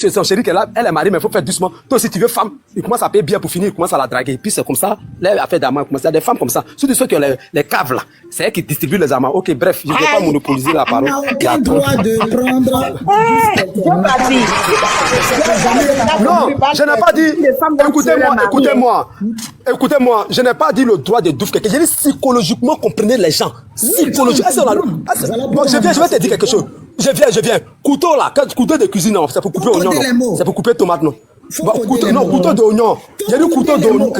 C'est son chéri qu'elle a, elle est mariée, mais il faut faire doucement. Toi, si tu veux femme, il commence à payer bien pour finir, il commence à la draguer. Puis c'est comme ça, là, affaire d'amant, il y a des femmes comme ça. Surtout ceux qui ont les caves là. C'est elles qui distribuent les amants. Ok, bref, je ne vais pas monopoliser la parole. On n'a aucun droit de prendre. Non, je n'ai pas dit. Écoutez-moi, je n'ai pas dit le droit de douf quelqu'un. J'ai dit psychologiquement comprenez les gens. Psychologiquement. Bon, je vais te dire quelque chose. Je viens. Couteau là, couteau de cuisine, non, c'est pour couper oignon, non. C'est pour couper tomate, non. Bon, couteau d'oignon. J'ai dit couteau d'oignon.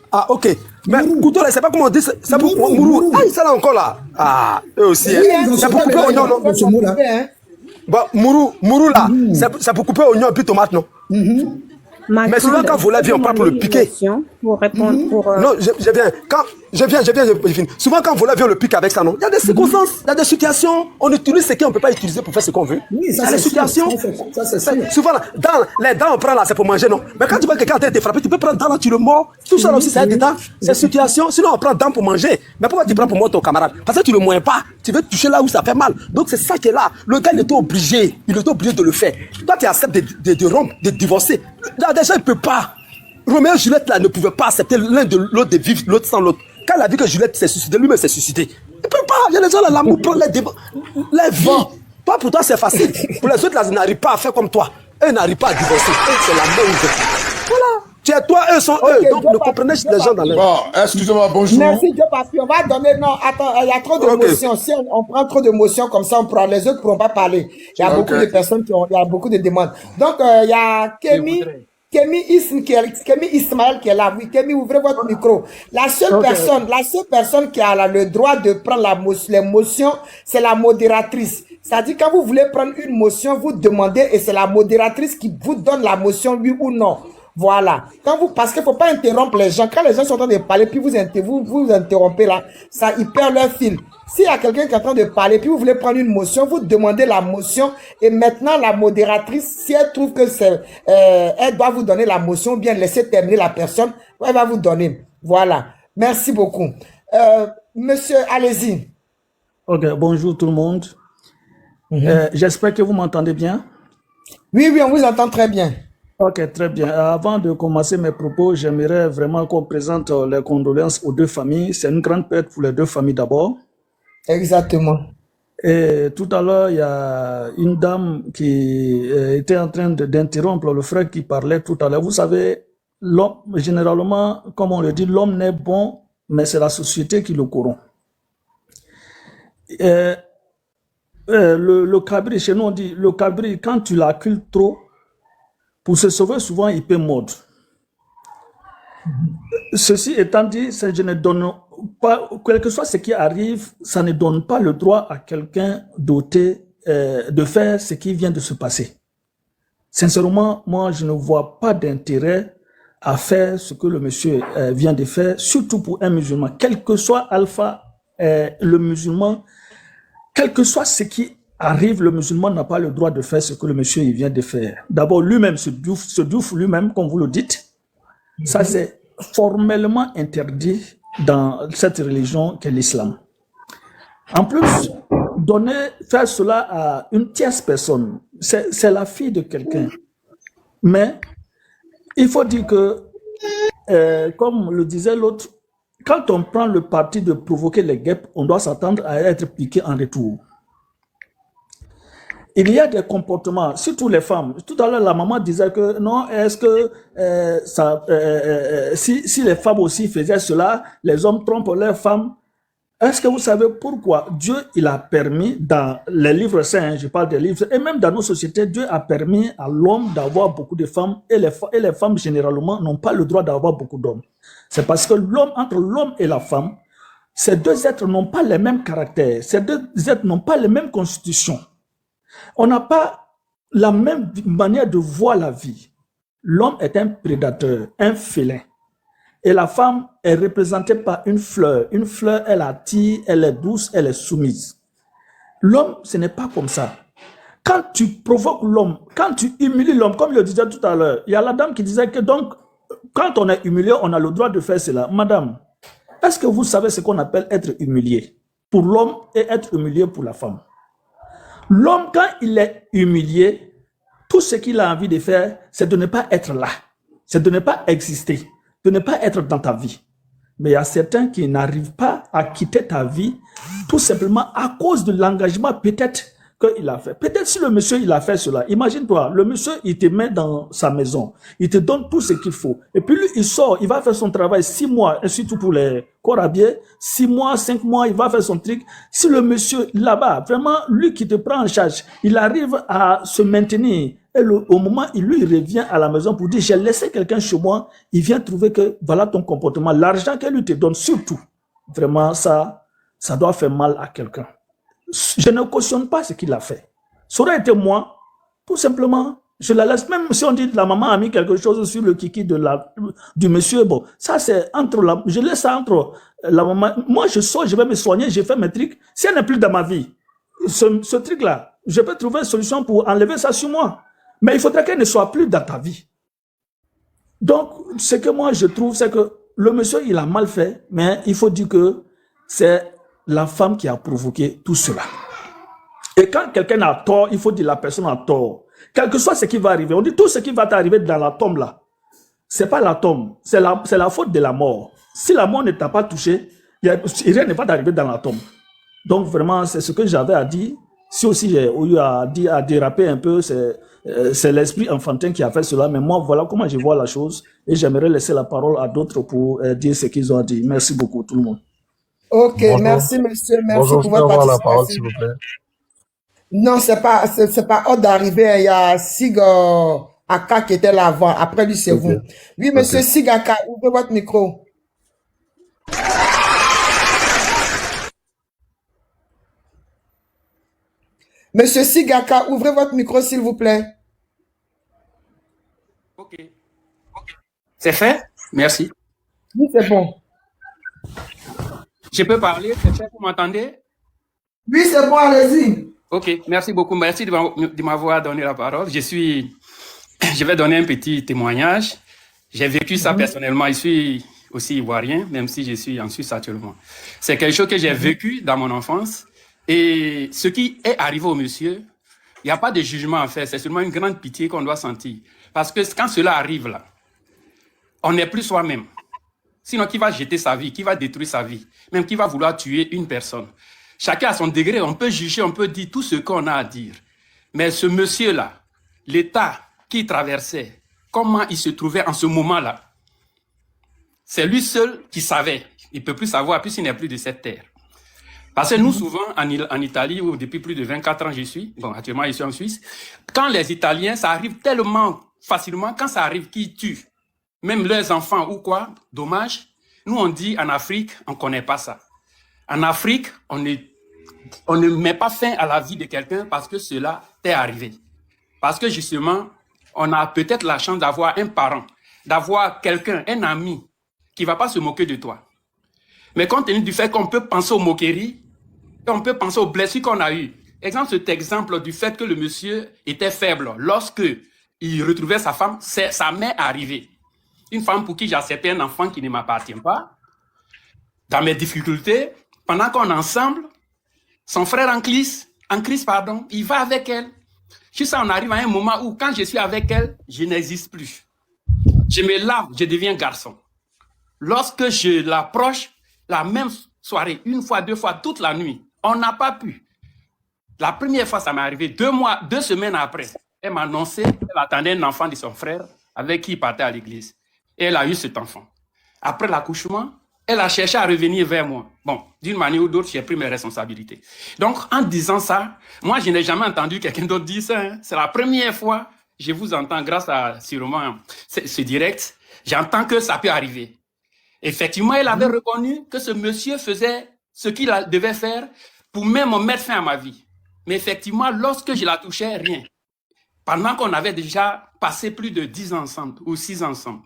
Ah, ok. Mais couteau là, c'est pas comment on dit, c'est pour mourou. Ah, ça là encore là. Ah, eux aussi. C'est pour couper oignon, non. Bon, mourou là, c'est pour couper oignon et puis tomate, non. Mais souvent, quand volet vient, on prend pour le piquer. Pour répondre pour... Non, je viens. Je finis. Souvent, quand volet vient, on le pique avec ça, non. Il y a des circonstances, il y a des situations. On utilise ce qu'on ne peut pas utiliser pour faire ce qu'on veut. Oui, ça, il y a des situations. Ça, c'est sûr. Souvent, les dents, on prend là, c'est pour manger, non. Mais quand tu vois quelqu'un te frapper, tu peux prendre dents là, tu le mords. Tout ça là aussi, c'est un détail. C'est situation. Sinon, on prend dents pour manger. Mais pourquoi tu prends pour mordre ton camarade? Parce que tu ne le moins pas. Tu veux toucher là où ça fait mal. Donc, c'est ça qui est là. Le gars, il est obligé. Il est obligé de le faire. Toi, tu acceptes de rompre, de divorcer. Là, déjà, il ne peut pas. Roméo et Juliette là ne pouvaient pas accepter l'un de l'autre de vivre l'autre sans l'autre. Quand il a vu que Juliette s'est suicidée, lui-même s'est suicidé. Il ne peut pas. Il y a des gens là, l'amour prend les vies. Toi, pour toi, c'est facile. Pour les autres là, ils n'arrivent pas à faire comme toi. Eux n'arrivent pas à divorcer. Eux, c'est l'amour. Voilà. Tu es toi, eux sont eux. Donc, ne comprenez pas les gens dans les... Bon, excusez-moi, bonjour. Merci, Dieu, parce qu'on va donner... Non, attends, il y a trop d'émotions. Si on prend trop d'émotions comme ça, les autres ne pourront pas parler. Il y a beaucoup de personnes qui ont... Il y a beaucoup de demandes. Donc, il y a Kémy Ismaël qui est là. Oui, Kémy, ouvrez votre micro. La seule personne qui a le droit de prendre les motions, c'est la modératrice. C'est-à-dire, quand vous voulez prendre une motion, vous demandez et c'est la modératrice qui vous donne la motion, oui ou non. Voilà. Parce qu'il ne faut pas interrompre les gens. Quand les gens sont en train de parler, puis vous interrompez là, ça, ils perdent leur fil. S'il y a quelqu'un qui est en train de parler, puis vous voulez prendre une motion, vous demandez la motion, et maintenant la modératrice, si elle trouve que elle doit vous donner la motion, ou bien laisser terminer la personne, elle va vous donner. Voilà. Merci beaucoup. Monsieur, allez-y. Ok, bonjour tout le monde. J'espère que vous m'entendez bien. Oui, on vous entend très bien. Ok, très bien. Avant de commencer mes propos, j'aimerais vraiment qu'on présente les condoléances aux deux familles. C'est une grande perte pour les deux familles d'abord. Exactement. Et tout à l'heure, il y a une dame qui était en train d'interrompre le frère qui parlait tout à l'heure. Vous savez, l'homme, généralement, comme on le dit, l'homme n'est bon, mais c'est la société qui le corrompt. Le cabri, chez nous on dit, le cabri, quand tu l'accules trop, pour se sauver, souvent il peut mordre. Ceci étant dit, je ne donne pas, quel que soit ce qui arrive, ça ne donne pas le droit à quelqu'un doté de faire ce qui vient de se passer. Sincèrement, moi, je ne vois pas d'intérêt à faire ce que le monsieur vient de faire, surtout pour un musulman. Quel que soit Alpha, le musulman, quel que soit ce qui arrive, le musulman n'a pas le droit de faire ce que le monsieur il vient de faire. D'abord, lui-même se douffe lui-même, comme vous le dites. Ça, c'est formellement interdit dans cette religion qu'est l'islam. En plus, faire cela à une tierce personne, c'est la fille de quelqu'un. Mais il faut dire que, comme le disait l'autre, quand on prend le parti de provoquer les guêpes, on doit s'attendre à être piqué en retour. Il y a des comportements, surtout les femmes. Tout à l'heure, la maman disait que non, est-ce que si les femmes aussi faisaient cela, les hommes trompent leurs femmes. Est-ce que vous savez pourquoi Dieu il a permis, dans les livres saints, je parle des livres, et même dans nos sociétés, Dieu a permis à l'homme d'avoir beaucoup de femmes, et les femmes généralement n'ont pas le droit d'avoir beaucoup d'hommes. C'est parce que entre l'homme et la femme, ces deux êtres n'ont pas les mêmes caractères, ces deux êtres n'ont pas les mêmes constitutions. On n'a pas la même manière de voir la vie. L'homme est un prédateur, un félin. Et la femme est représentée par une fleur. Une fleur, elle attire, elle est douce, elle est soumise. L'homme, ce n'est pas comme ça. Quand tu provoques l'homme, quand tu humilies l'homme, comme je le disais tout à l'heure, il y a la dame qui disait que donc, quand on est humilié, on a le droit de faire cela. Madame, est-ce que vous savez ce qu'on appelle être humilié pour l'homme et être humilié pour la femme? L'homme, quand il est humilié, Tout ce qu'il a envie de faire, c'est de ne pas être là. C'est de ne pas exister, de ne pas être dans ta vie. Mais il y a certains qui n'arrivent pas à quitter ta vie tout simplement à cause de l'engagement peut-être qu'il a fait. Peut-être si le monsieur, il a fait cela. Imagine-toi, le monsieur, il te met dans sa maison. Il te donne tout ce qu'il faut. Et puis lui, il sort, il va faire son travail 6 mois, et surtout pour les corps habillés, 6 mois, 5 mois, il va faire son truc. Si le monsieur, là-bas, vraiment, lui qui te prend en charge, il arrive à se maintenir. Et au moment où lui, il revient à la maison pour dire, j'ai laissé quelqu'un chez moi, il vient trouver que voilà ton comportement. L'argent qu'elle lui te donne, surtout, vraiment, ça doit faire mal à quelqu'un. Je ne cautionne pas ce qu'il a fait. Ça aurait été moi, tout simplement, je la laisse. Même si on dit que la maman a mis quelque chose sur le kiki du monsieur, bon, ça c'est je laisse ça entre la maman. Moi, je sors, je vais me soigner, j'ai fait mes trucs. Si elle n'est plus dans ma vie, ce truc-là, je peux trouver une solution pour enlever ça sur moi. Mais il faudrait qu'elle ne soit plus dans ta vie. Donc, ce que moi je trouve, c'est que le monsieur, il a mal fait, mais il faut dire que c'est la femme qui a provoqué tout cela. Et quand quelqu'un a tort, il faut dire la personne a tort. Quel que soit ce qui va arriver, on dit tout ce qui va t'arriver dans la tombe là, c'est pas la tombe, c'est la faute de la mort. Si la mort ne t'a pas touché, rien ne va t'arriver dans la tombe. Donc vraiment, c'est ce que j'avais à dire. Si aussi j'ai eu à déraper un peu, c'est l'esprit enfantin qui a fait cela. Mais moi, voilà comment je vois la chose. Et j'aimerais laisser la parole à d'autres pour dire ce qu'ils ont à dire. Merci beaucoup tout le monde. Ok, Bonjour. merci monsieur, merci Bonjour, pour je peux votre avoir la parole, participation. s'il vous plaît. Non, c'est pas hors d'arriver. Il y a Sig Aka qui était là avant. Après lui, c'est Ok. vous. Oui, monsieur Ok. Sig Aka, ouvrez votre micro. Monsieur Sig Aka, ouvrez votre micro, s'il vous plaît. Ok. C'est fait? Merci. Oui, c'est bon. Je peux parler? C'est fait? Vous m'entendez? Oui, c'est bon, allez-y. Ok, merci beaucoup. Merci de m'avoir donné la parole. Je vais donner un petit témoignage. J'ai vécu ça personnellement. Je suis aussi ivoirien, même si je suis en Suisse actuellement. C'est quelque chose que j'ai vécu dans mon enfance. Et ce qui est arrivé au monsieur, il n'y a pas de jugement à faire. C'est seulement une grande pitié qu'on doit sentir. Parce que quand cela arrive là, on n'est plus soi-même. Sinon, qui va jeter sa vie, qui va détruire sa vie, même qui va vouloir tuer une personne. Chacun à son degré, on peut juger, on peut dire tout ce qu'on a à dire. Mais ce monsieur-là, l'état qu'il traversait, comment il se trouvait en ce moment-là, c'est lui seul qui savait. Il ne peut plus savoir puisqu'il n'est plus de cette terre. Parce que nous, souvent, en Italie, où depuis plus de 24 ans je suis, bon, actuellement je suis en Suisse, quand les Italiens, ça arrive tellement facilement, quand ça arrive qu'ils tuent, même leurs enfants ou quoi, dommage, nous on dit en Afrique, on ne connaît pas ça. En Afrique, on ne met pas fin à la vie de quelqu'un parce que cela t'est arrivé. Parce que justement, on a peut-être la chance d'avoir un parent, d'avoir quelqu'un, un ami, qui ne va pas se moquer de toi. Mais compte tenu du fait qu'on peut penser aux moqueries, et on peut penser aux blessures qu'on a eues. Exemple, cet exemple du fait que le monsieur était faible. Lorsque il retrouvait sa femme, ça m'est arrivé. Une femme pour qui j'ai accepté un enfant qui ne m'appartient pas, dans mes difficultés, pendant qu'on est ensemble, son frère en Christ, il va avec elle. Jusqu'à on arrive à un moment où, quand je suis avec elle, je n'existe plus. Je me lave, je deviens garçon. Lorsque je l'approche, la même soirée, une fois, 2 fois, toute la nuit, on n'a pas pu. La première fois, ça m'est arrivé 2 semaines après. Elle m'a annoncé qu'elle attendait un enfant de son frère avec qui il partait à l'église. Et elle a eu cet enfant. Après l'accouchement, elle a cherché à revenir vers moi. Bon, d'une manière ou d'autre, j'ai pris mes responsabilités. Donc, en disant ça, moi, je n'ai jamais entendu quelqu'un d'autre dire ça. Hein. C'est la première fois que je vous entends grâce à sûrement ce direct. J'entends que ça peut arriver. Effectivement, elle avait reconnu que ce monsieur faisait ce qu'il devait faire pour même mettre fin à ma vie. Mais effectivement, lorsque je la touchais, rien. Pendant qu'on avait déjà passé plus de 10 ans ensemble ou 6 ans ensemble.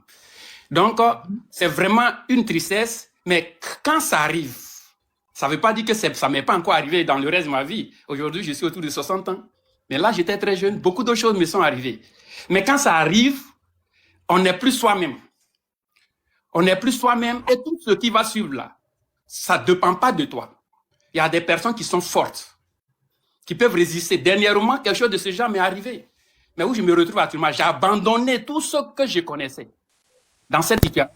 Donc, c'est vraiment une tristesse. Mais quand ça arrive, ça ne veut pas dire que ça ne m'est pas encore arrivé dans le reste de ma vie. Aujourd'hui, je suis autour de 60 ans. Mais là, j'étais très jeune. Beaucoup d'autres choses me sont arrivées. Mais quand ça arrive, on n'est plus soi-même. On n'est plus soi-même et tout ce qui va suivre là, ça ne dépend pas de toi. Il y a des personnes qui sont fortes, qui peuvent résister. Dernièrement, quelque chose de ce genre m'est arrivé. mais où je me retrouve actuellement, j'ai abandonné tout ce que je connaissais dans cette situation.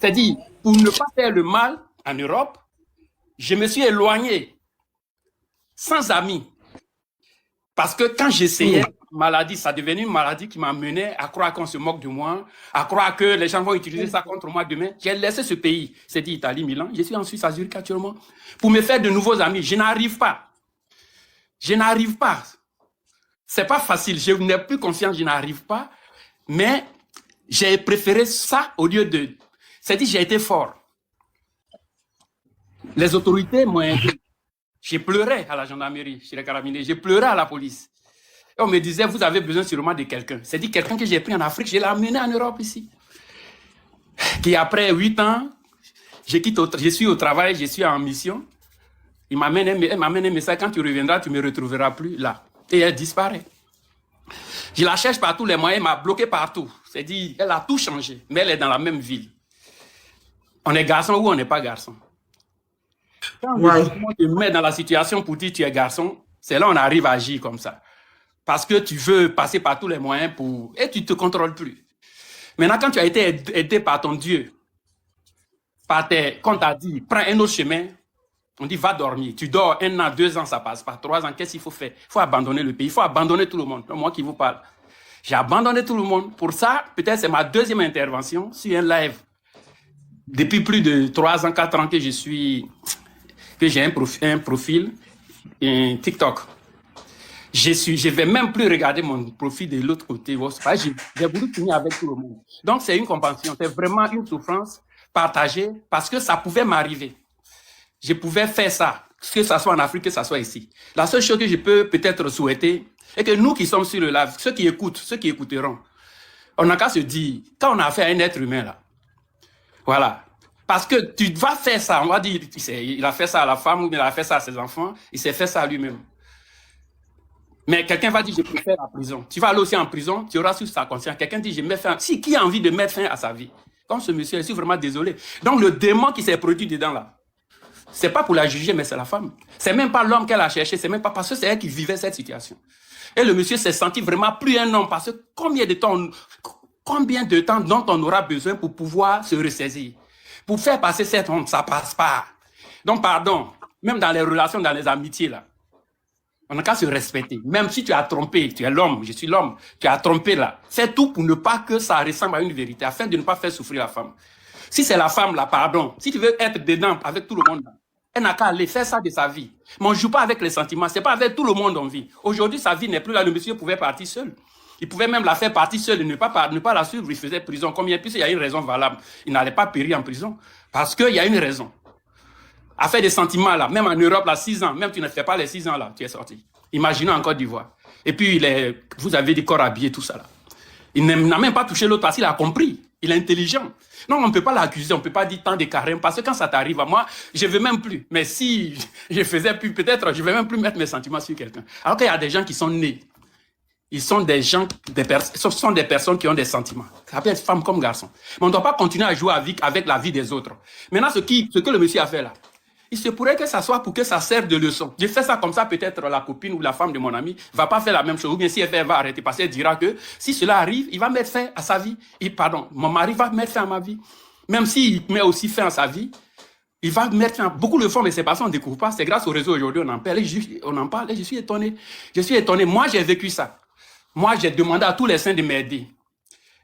C'est-à-dire, pour ne pas faire le mal en Europe, je me suis éloigné sans amis. Parce que quand j'essayais, maladie, ça devenait une maladie qui m'amenait à croire qu'on se moque de moi, à croire que les gens vont utiliser ça contre moi demain. J'ai laissé ce pays, c'est dit Italie, Milan. Je suis en Suisse, à Zurich actuellement, pour me faire de nouveaux amis. Je n'arrive pas. Je n'arrive pas. C'est pas facile. Je n'ai plus confiance, je n'arrive pas. Mais j'ai préféré ça au lieu de... C'est-à-dire, j'ai été fort. Les autorités m'ont aidé. J'ai pleuré à la gendarmerie, chez les carabiniers. J'ai pleuré à la police. Et on me disait, vous avez besoin sûrement de quelqu'un. C'est-à-dire, quelqu'un que j'ai pris en Afrique, je l'ai amené en Europe ici. Qui après 8 ans, je suis au travail, je suis en mission. Elle m'amène un message, quand tu reviendras, tu ne me retrouveras plus là. Et elle disparaît. Je la cherche par tous les moyens, elle m'a bloqué partout. C'est-à-dire, elle a tout changé, mais elle est dans la même ville. On est garçon ou on n'est pas garçon. Quand on te met dans la situation pour dire tu es garçon, c'est là qu'on arrive à agir comme ça. Parce que tu veux passer par tous les moyens pour... Et tu ne te contrôles plus. Maintenant, quand tu as été aidé par ton Dieu, quand t'a dit, prends un autre chemin, on dit, va dormir. Tu dors 1 an, 2 ans, ça passe pas. 3 ans, qu'est-ce qu'il faut faire? Il faut abandonner le pays. Il faut abandonner tout le monde. Moi qui vous parle. J'ai abandonné tout le monde. Pour ça, peut-être c'est ma 2e intervention sur un live. Depuis plus de 3 ans, 4 ans que j'ai un profil, un TikTok. Je vais même plus regarder mon profil de l'autre côté. J'ai voulu finir avec tout le monde. Donc, c'est une compassion. C'est vraiment une souffrance partagée parce que ça pouvait m'arriver. Je pouvais faire ça, que ce soit en Afrique, que ce soit ici. La seule chose que je peux peut-être souhaiter est que nous qui sommes sur le live, ceux qui écoutent, ceux qui écouteront, on n'a qu'à se dire, quand on a affaire à un être humain là, voilà. Parce que tu vas faire ça, on va dire, il a fait ça à la femme ou il a fait ça à ses enfants, il s'est fait ça à lui-même. Mais quelqu'un va dire, je préfère la prison. Tu vas aller aussi en prison, tu auras sur sa conscience. Quelqu'un dit, je mets fin. Si, qui a envie de mettre fin à sa vie? Comme ce monsieur, je suis vraiment désolé. Donc le démon qui s'est produit dedans là, c'est pas pour la juger, mais c'est la femme. C'est même pas l'homme qu'elle a cherché, c'est même pas parce que c'est elle qui vivait cette situation. Et le monsieur s'est senti vraiment plus un homme parce que combien de temps dont on aura besoin pour pouvoir se ressaisir? Pour faire passer cette honte, ça passe pas. Donc, pardon, même dans les relations, dans les amitiés, là, on n'a qu'à se respecter. Même si tu as trompé, tu es l'homme, je suis l'homme, tu as trompé là. C'est tout pour ne pas que ça ressemble à une vérité, afin de ne pas faire souffrir la femme. Si c'est la femme là, pardon, si tu veux être dedans avec tout le monde là, elle n'a qu'à aller faire ça de sa vie. Mais on ne joue pas avec les sentiments, c'est pas avec tout le monde on vit. Aujourd'hui, sa vie n'est plus là, le monsieur pouvait partir seul. Il pouvait même la faire partir seul et ne pas la suivre, il faisait prison. Combien plus il y a une raison valable. Il n'allait pas périr en prison. Parce qu'il y a une raison. Affaire des sentiments là, même en Europe, là, 6 ans, même tu ne fais pas les 6 ans là, tu es sorti. Imaginons en Côte d'Ivoire. Et puis, vous avez des corps habillés, tout ça là. Il n'a même pas touché l'autre parce qu'il a compris. Il est intelligent. Non, on ne peut pas l'accuser, on ne peut pas dire tant de carême, parce que quand ça t'arrive à moi, je ne veux même plus. Mais si je faisais plus, peut-être, je ne vais même plus mettre mes sentiments sur quelqu'un. Alors qu'il y a des gens qui sont nés. Ils sont des gens, ce sont des personnes qui ont des sentiments. Ça peut être femme comme garçon. Mais on ne doit pas continuer à jouer avec la vie des autres. Maintenant, ce que le monsieur a fait là, il se pourrait que ça soit pour que ça serve de leçon. Je fais ça comme ça, peut-être la copine ou la femme de mon ami va pas faire la même chose. Ou bien si elle fait, elle va arrêter parce qu'elle dira que si cela arrive, il va mettre fin à sa vie. Et pardon, mon mari va mettre fin à ma vie. Même s'il met aussi fin à sa vie, il va mettre fin. Beaucoup le font, mais c'est pas ça, on ne découvre pas. C'est grâce au réseau aujourd'hui, on en parle et je suis étonné. Je suis étonné. Moi, j'ai vécu ça. Moi, j'ai demandé à tous les saints de m'aider.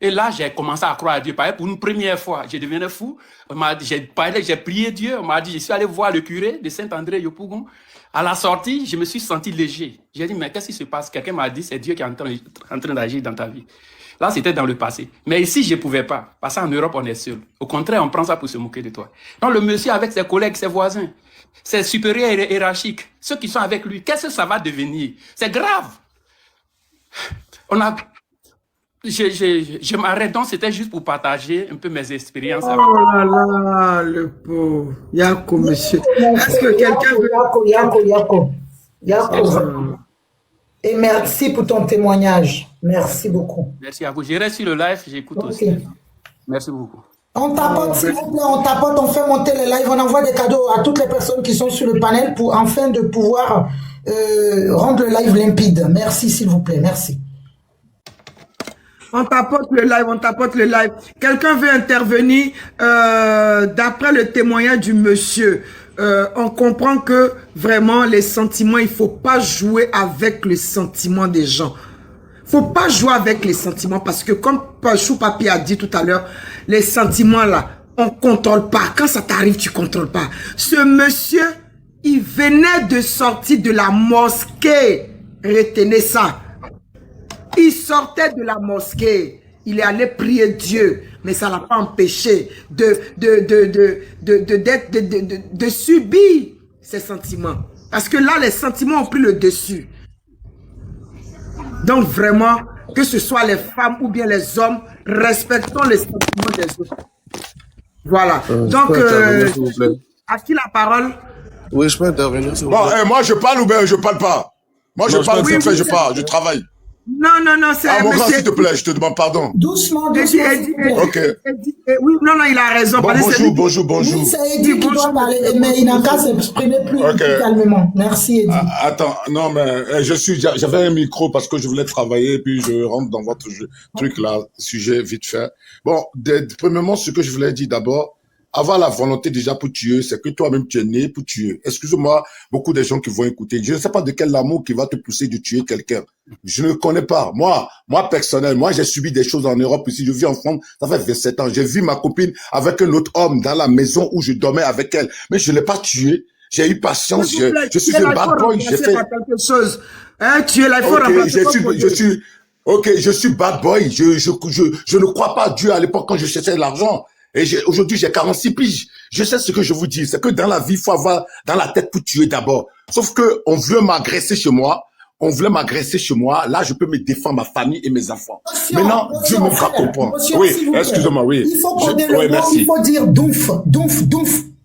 Et là, j'ai commencé à croire à Dieu. Pour une première fois, j'ai devenu fou. J'ai prié Dieu. On m'a dit, je suis allé voir le curé de Saint-André Yopougon. À la sortie, je me suis senti léger. J'ai dit, mais qu'est-ce qui se passe? Quelqu'un m'a dit, c'est Dieu qui est en train d'agir dans ta vie. Là, c'était dans le passé. Mais ici, je ne pouvais pas. Parce qu'en Europe, on est seul. Au contraire, on prend ça pour se moquer de toi. Donc, le monsieur avec ses collègues, ses voisins, ses supérieurs hiérarchiques, ceux qui sont avec lui, qu'est-ce que ça va devenir? C'est grave. Je m'arrête, donc c'était juste pour partager un peu mes expériences. Oh là là, le pauvre. Yako, monsieur. Est-ce que quelqu'un veut... Yako. Et merci pour ton témoignage. Merci beaucoup. Merci à vous. J'irai sur le live, j'écoute aussi. Merci beaucoup. On tapote, s'il vous plaît, on fait monter les lives, on envoie des cadeaux à toutes les personnes qui sont sur le panel pour enfin de pouvoir rendre le live limpide. Merci, s'il vous plaît, merci. On tapote le live, on tapote le live. Quelqu'un veut intervenir d'après le témoignage du monsieur. On comprend que vraiment les sentiments, il faut pas jouer avec les sentiments des gens. Faut pas jouer avec les sentiments parce que comme Chou Papi a dit tout à l'heure, les sentiments là, on contrôle pas. Quand ça t'arrive, tu contrôles pas. Ce monsieur, il venait de sortir de la mosquée. Retenez ça. Il sortait de la mosquée. Il est allé prier Dieu. Mais ça l'a pas empêché de subir ses sentiments. Parce que là, les sentiments ont pris le dessus. Donc vraiment, que ce soit les femmes ou bien les hommes, respectons les sentiments des autres. Voilà. Donc, à qui la parole? Oui, je peux intervenir. Bon, moi je parle ou bien je parle pas? Moi je parle, vite fait, je parle, je travaille. Non, c'est mon grand, monsieur. s'il te plaît, je te demande pardon. Doucement. Ok. Oui, non, il a raison. Bon, bonjour. Oui, c'est Eddie qui doit parler, mais il n'a qu'à s'exprimer plus calmement. Merci, Eddie. Attends, non, mais j'avais un micro parce que je voulais travailler, puis je rentre dans votre truc là, sujet vite fait. Bon, premièrement, ce que je voulais dire d'abord, avoir la volonté déjà pour tuer, c'est que toi-même tu es né pour tuer. Excuse-moi, beaucoup de gens qui vont écouter, je ne sais pas de quel amour qui va te pousser de tuer quelqu'un. Je ne connais pas. Moi personnellement, j'ai subi des choses en Europe ici. Je vis en France, ça fait 27 ans. J'ai vu ma copine avec un autre homme dans la maison où je dormais avec elle. Mais je ne l'ai pas tué. J'ai eu patience. Je suis un bad boy. J'ai fait quelque chose. Hein, tu es là, il faut remplacer. Je suis bad boy. Je ne crois pas à Dieu à l'époque quand je cherchais l'argent. Et aujourd'hui, j'ai 46 piges. Je sais ce que je vous dis. C'est que dans la vie, il faut avoir dans la tête pour tuer d'abord. Sauf que on veut m'agresser chez moi. Là, je peux me défendre ma famille et mes enfants. Maintenant, Dieu me fera comprendre. Oui, excusez-moi, oui. Il faut coder le mot, il faut dire douf.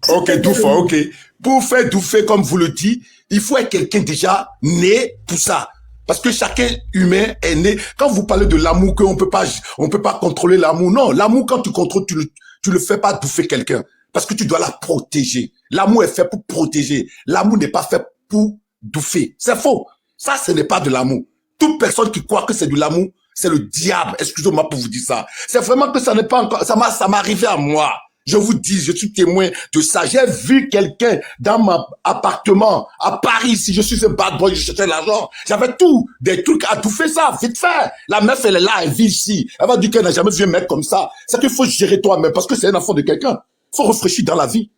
Ok, douf, ok. Pour faire douffer, comme vous le dites, il faut être quelqu'un déjà né pour ça. Parce que chacun humain est né. Quand vous parlez de l'amour, qu'on peut pas contrôler l'amour. Non, l'amour, quand tu contrôles, tu le fais pas bouffer quelqu'un. Parce que tu dois la protéger. L'amour est fait pour protéger. L'amour n'est pas fait pour bouffer. C'est faux. Ça, ce n'est pas de l'amour. Toute personne qui croit que c'est de l'amour, c'est le diable. Excusez-moi pour vous dire ça. C'est vraiment que ça n'est pas encore, ça m'est arrivé à moi. Je vous dis, je suis témoin de ça. J'ai vu quelqu'un dans mon appartement à Paris. Si je suis un bad boy, je cherchais l'argent. J'avais tout, des trucs à tout faire ça, vite fait. La meuf, elle est là, elle vit ici. Elle va dire qu'elle n'a jamais vu un mec comme ça. C'est qu'il faut gérer toi-même parce que c'est un enfant de quelqu'un. Il faut réfléchir dans la vie.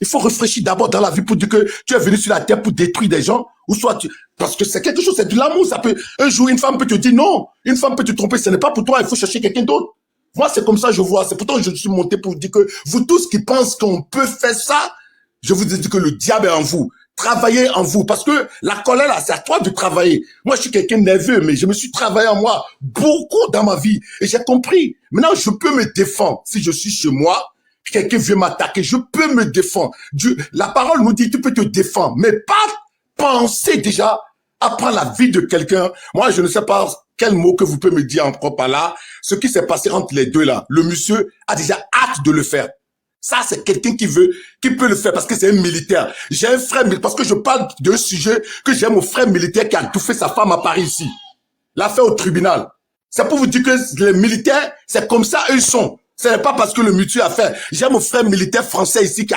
Il faut réfléchir d'abord dans la vie pour dire que tu es venu sur la terre pour détruire des gens, ou soit parce que c'est quelque chose, c'est de l'amour. Ça peut, un jour, une femme peut te dire non. Une femme peut te tromper. Ce n'est pas pour toi. Il faut chercher quelqu'un d'autre. Moi, c'est comme ça que je vois. C'est pourtant que je suis monté pour vous dire que vous tous qui pensez qu'on peut faire ça, je vous dis que le diable est en vous. Travaillez en vous. Parce que la colère, là, c'est à toi de travailler. Moi, je suis quelqu'un de nerveux, mais je me suis travaillé en moi beaucoup dans ma vie. Et j'ai compris. Maintenant, je peux me défendre. Si je suis chez moi, quelqu'un vient m'attaquer, je peux me défendre. La parole nous dit, tu peux te défendre, mais pas penser déjà à prendre la vie de quelqu'un. Moi, je ne sais pas quel mot que vous pouvez me dire encore par là. Ce qui s'est passé entre les deux là, le monsieur a déjà hâte de le faire. Ça, c'est quelqu'un qui peut le faire parce que c'est un militaire. J'ai un frère, parce que je parle d'un sujet que j'ai mon frère militaire qui a tout fait sa femme à Paris ici. L'affaire au tribunal. C'est pour vous dire que les militaires, c'est comme ça, eux ils sont. Ce n'est pas parce que le mutu a fait. J'ai mon frère militaire français ici qui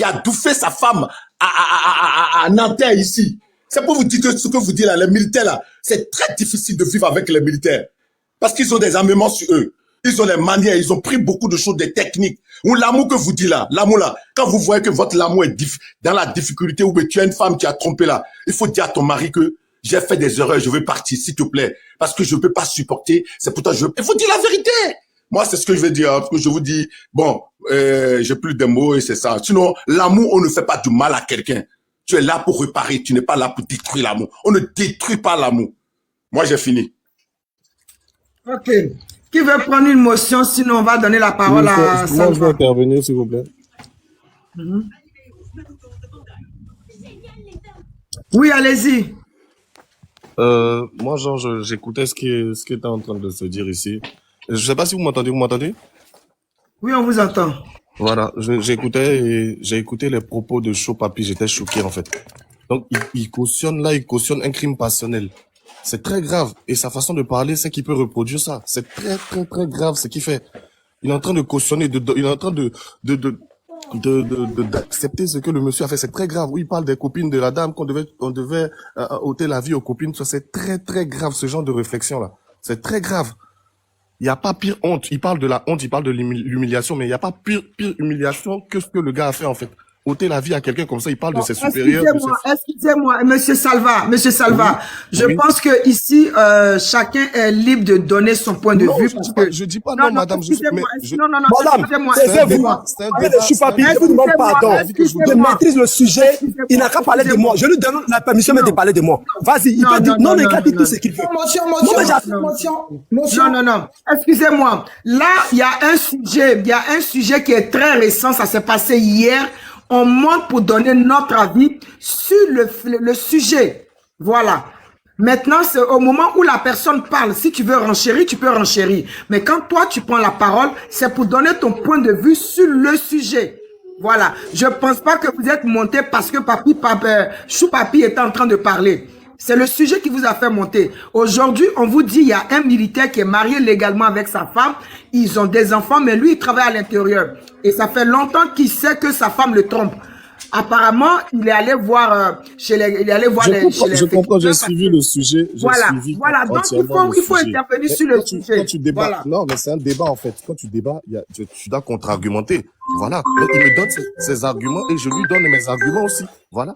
a douffé sa femme à Nanterre ici. C'est pour vous dire que ce que vous dites là, les militaires là, c'est très difficile de vivre avec les militaires. Parce qu'ils ont des armements sur eux. Ils ont des manières, ils ont pris beaucoup de choses, des techniques. Ou l'amour que vous dites là, l'amour là, quand vous voyez que votre amour est dans la difficulté ou que tu as une femme qui a trompé là, il faut dire à ton mari que j'ai fait des erreurs, je veux partir, s'il te plaît. Parce que je ne peux pas supporter, c'est pourtant il faut dire la vérité. Moi, c'est ce que je veux dire, parce que je vous dis, bon, j'ai plus de mots et c'est ça. Sinon, l'amour, on ne fait pas du mal à quelqu'un. Tu es là pour réparer, tu n'es pas là pour détruire l'amour. On ne détruit pas l'amour. Moi, j'ai fini. Ok. Qui veut prendre une motion, sinon on va donner la parole à Salva. Moi, je vais intervenir, s'il vous plaît. Oui, allez-y. Moi, genre, j'écoutais ce qui était en train de se dire ici. Je ne sais pas si vous m'entendez. Oui, on vous entend. Voilà, j'ai écouté les propos de Chou Papi, j'étais choqué en fait. Donc, il cautionne un crime passionnel. C'est très grave. Et sa façon de parler, c'est qu'il peut reproduire ça. C'est très, très, très grave ce qu'il fait. Il est en train de cautionner, il est en train d'accepter ce que le monsieur a fait. C'est très grave. Oui, il parle des copines de la dame qu'on devait ôter la vie aux copines. Ça, c'est très, très grave, ce genre de réflexion-là. C'est très grave. Il n'y a pas pire honte. Il parle de la honte, il parle de l'humiliation, mais il n'y a pas pire humiliation que ce que le gars a fait, en fait. Ôter la vie à quelqu'un comme ça, il parle de ses supérieurs. Excusez-moi, Monsieur Salva, je pense que ici, chacun est libre de donner son point de vue. Je dis pas non, madame. Madame, c'est vous. Choupapi, je vous demande pardon. Je maîtrise le sujet. Il n'a qu'à parler de moi. Je lui donne la permission de parler de moi. Vas-y, il peut dire non, mais il peut dire tout ce qu'il veut. Non. Excusez-moi. Là, il y a un sujet qui est très récent. Ça s'est passé hier. On monte pour donner notre avis sur le sujet. Voilà. Maintenant, c'est au moment où la personne parle. Si tu veux renchérir, tu peux renchérir. Mais quand toi, tu prends la parole, c'est pour donner ton point de vue sur le sujet. Voilà. Je pense pas que vous êtes monté parce que Choupapi était en train de parler. C'est le sujet qui vous a fait monter. Aujourd'hui, on vous dit, il y a un militaire qui est marié légalement avec sa femme. Ils ont des enfants, mais lui, il travaille à l'intérieur. Et ça fait longtemps qu'il sait que sa femme le trompe. Apparemment, il est allé voir Je comprends, j'ai suivi le sujet. Voilà. Donc, il faut intervenir sur le sujet. Quand tu débats, voilà. Non, mais c'est un débat, en fait. Quand tu débats, tu dois contre-argumenter. Voilà. Il me donne ses arguments et je lui donne mes arguments aussi. Voilà.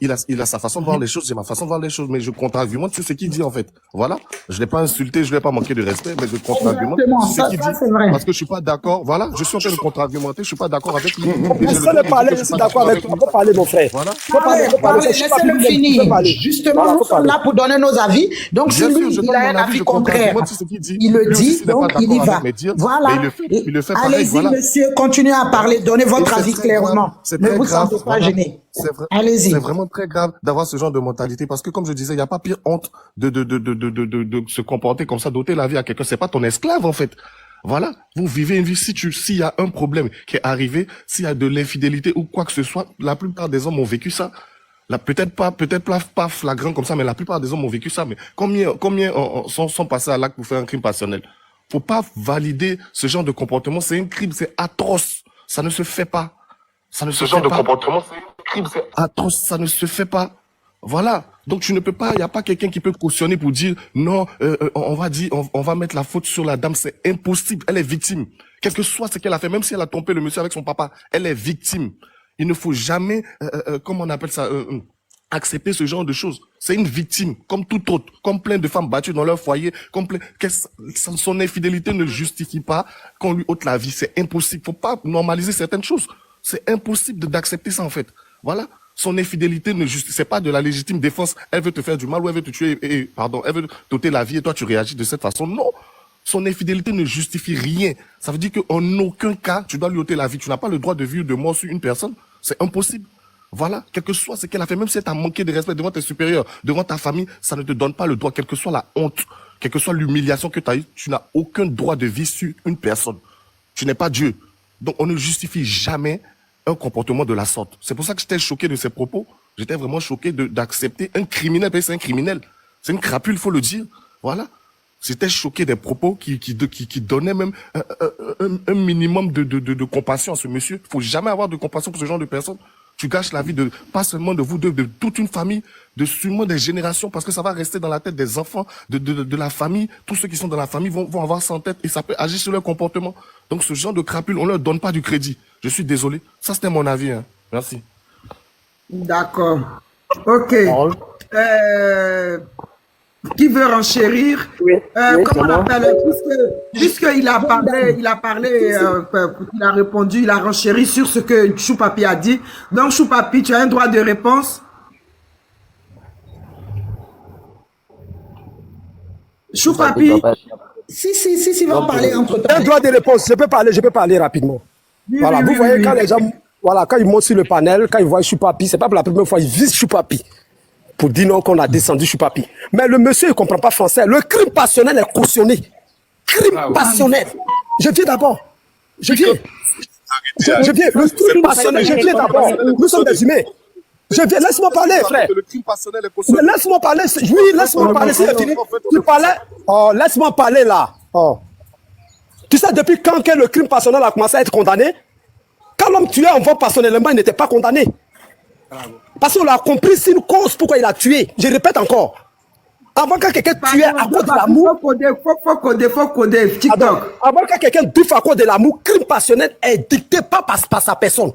Il a sa façon de voir les choses, j'ai ma façon de voir les choses, mais je contre-argumente sur ce qu'il dit, en fait. Voilà. Je l'ai pas insulté, je l'ai pas manqué de respect, mais je contre-argumente sur ce qu'il dit. Parce que je suis pas d'accord. Voilà. Je suis en train de contre-argumenter, je suis pas d'accord avec lui. Laissez-le parler, je suis d'accord avec toi. On peut parler, mon frère. Voilà. Laissez-le finir. Justement, nous sommes là pour donner nos avis. Donc, si lui, il a un avis contraire, il le dit, donc il y va. Voilà. Allez-y, monsieur, continuez à parler, donnez votre avis clairement. Ne vous sentez pas gêné. Allez-y. C'est vraiment très grave d'avoir ce genre de mentalité parce que, comme je disais, il n'y a pas pire honte de se comporter comme ça, d'ôter la vie à quelqu'un. C'est pas ton esclave, en fait. Voilà. Vous vivez une vie. S'il y a un problème qui est arrivé, s'il y a de l'infidélité ou quoi que ce soit, la plupart des hommes ont vécu ça. Peut-être pas flagrant comme ça, mais la plupart des hommes ont vécu ça. Mais combien sont passés à l'acte pour faire un crime passionnel? Faut pas valider ce genre de comportement. C'est un crime, c'est atroce. Ça ne se fait pas. Ça ne se fait pas. Ce genre de comportement, c'est un crime, c'est atroce. Ça ne se fait pas. Voilà. Donc tu ne peux pas, il n'y a pas quelqu'un qui peut cautionner pour dire non, on va mettre la faute sur la dame. C'est impossible. Elle est victime. Quel que soit ce qu'elle a fait, même si elle a trompé le monsieur avec son papa, elle est victime. Il ne faut jamais, comment on appelle ça, accepter ce genre de choses. C'est une victime, comme toute autre, comme plein de femmes battues dans leur foyer, son infidélité ne justifie pas qu'on lui ôte la vie. C'est impossible. Faut pas normaliser certaines choses. C'est impossible d'accepter ça, en fait. Voilà. Son infidélité ne justifie pas de la légitime défense. Elle veut te faire du mal ou elle veut te tuer, elle veut t'ôter la vie et toi tu réagis de cette façon. Non. Son infidélité ne justifie rien. Ça veut dire qu'en aucun cas, tu dois lui ôter la vie. Tu n'as pas le droit de vivre de mort sur une personne. C'est impossible. Voilà. Quel que soit ce qu'elle a fait, même si elle t'a manqué de respect devant tes supérieurs, devant ta famille, ça ne te donne pas le droit. Quelle que soit la honte, quelle que soit l'humiliation que tu as eue, tu n'as aucun droit de vivre sur une personne. Tu n'es pas Dieu. Donc, on ne justifie jamais un comportement de la sorte. C'est pour ça que j'étais choqué de ces propos. J'étais vraiment choqué d'accepter un criminel. C'est un criminel. C'est une crapule, il faut le dire. Voilà. J'étais choqué des propos qui donnaient même un minimum de compassion à ce monsieur. Il faut jamais avoir de compassion pour ce genre de personnes. Tu gâches la vie pas seulement de vous deux, de toute une famille, de sûrement des générations, parce que ça va rester dans la tête des enfants, de la famille. Tous ceux qui sont dans la famille vont avoir ça en tête et ça peut agir sur leur comportement. Donc ce genre de crapule, on leur donne pas du crédit. Je suis désolé. Ça, c'était mon avis. Hein. Merci. D'accord. Ok. Qui veut renchérir? Oui. Comment on appelle? Puisqu'il a parlé, il a répondu, il a renchéri sur ce que Choupapi a dit. Donc, Choupapi, tu as un droit de réponse? Choupapi? Si, va parler entre temps. Un droit de réponse, je peux parler rapidement. Voilà, vous voyez, quand les gens, voilà, quand ils montent sur le panel, quand ils voient Choupapi, c'est pas pour la première fois, ils visent Choupapi pour dire non qu'on a descendu Choupapi. Mais le monsieur, il comprend pas français. Le crime passionnel est cautionné. Crime passionnel. Je viens d'abord. Je viens. Le crime passionnel, je viens d'abord. Nous sommes des humains. Je viens, laisse-moi parler, frère. Le crime passionnel est possible. Laisse-moi parler. Oui, laisse-moi parler. C'est fini. Tu parlais. Oh, laisse-moi parler là. Oh. Tu sais, depuis quand que le crime passionnel a commencé à être condamné? Quand l'homme tuait en voie passionnellement, il n'était pas condamné. Parce qu'on a compris c'est une cause pourquoi il a tué. Je répète encore. Avant que quelqu'un tuait à cause de l'amour. Faut coder, TikTok. Avant que quelqu'un tue à cause de l'amour, crime passionnel est dicté pas par sa personne.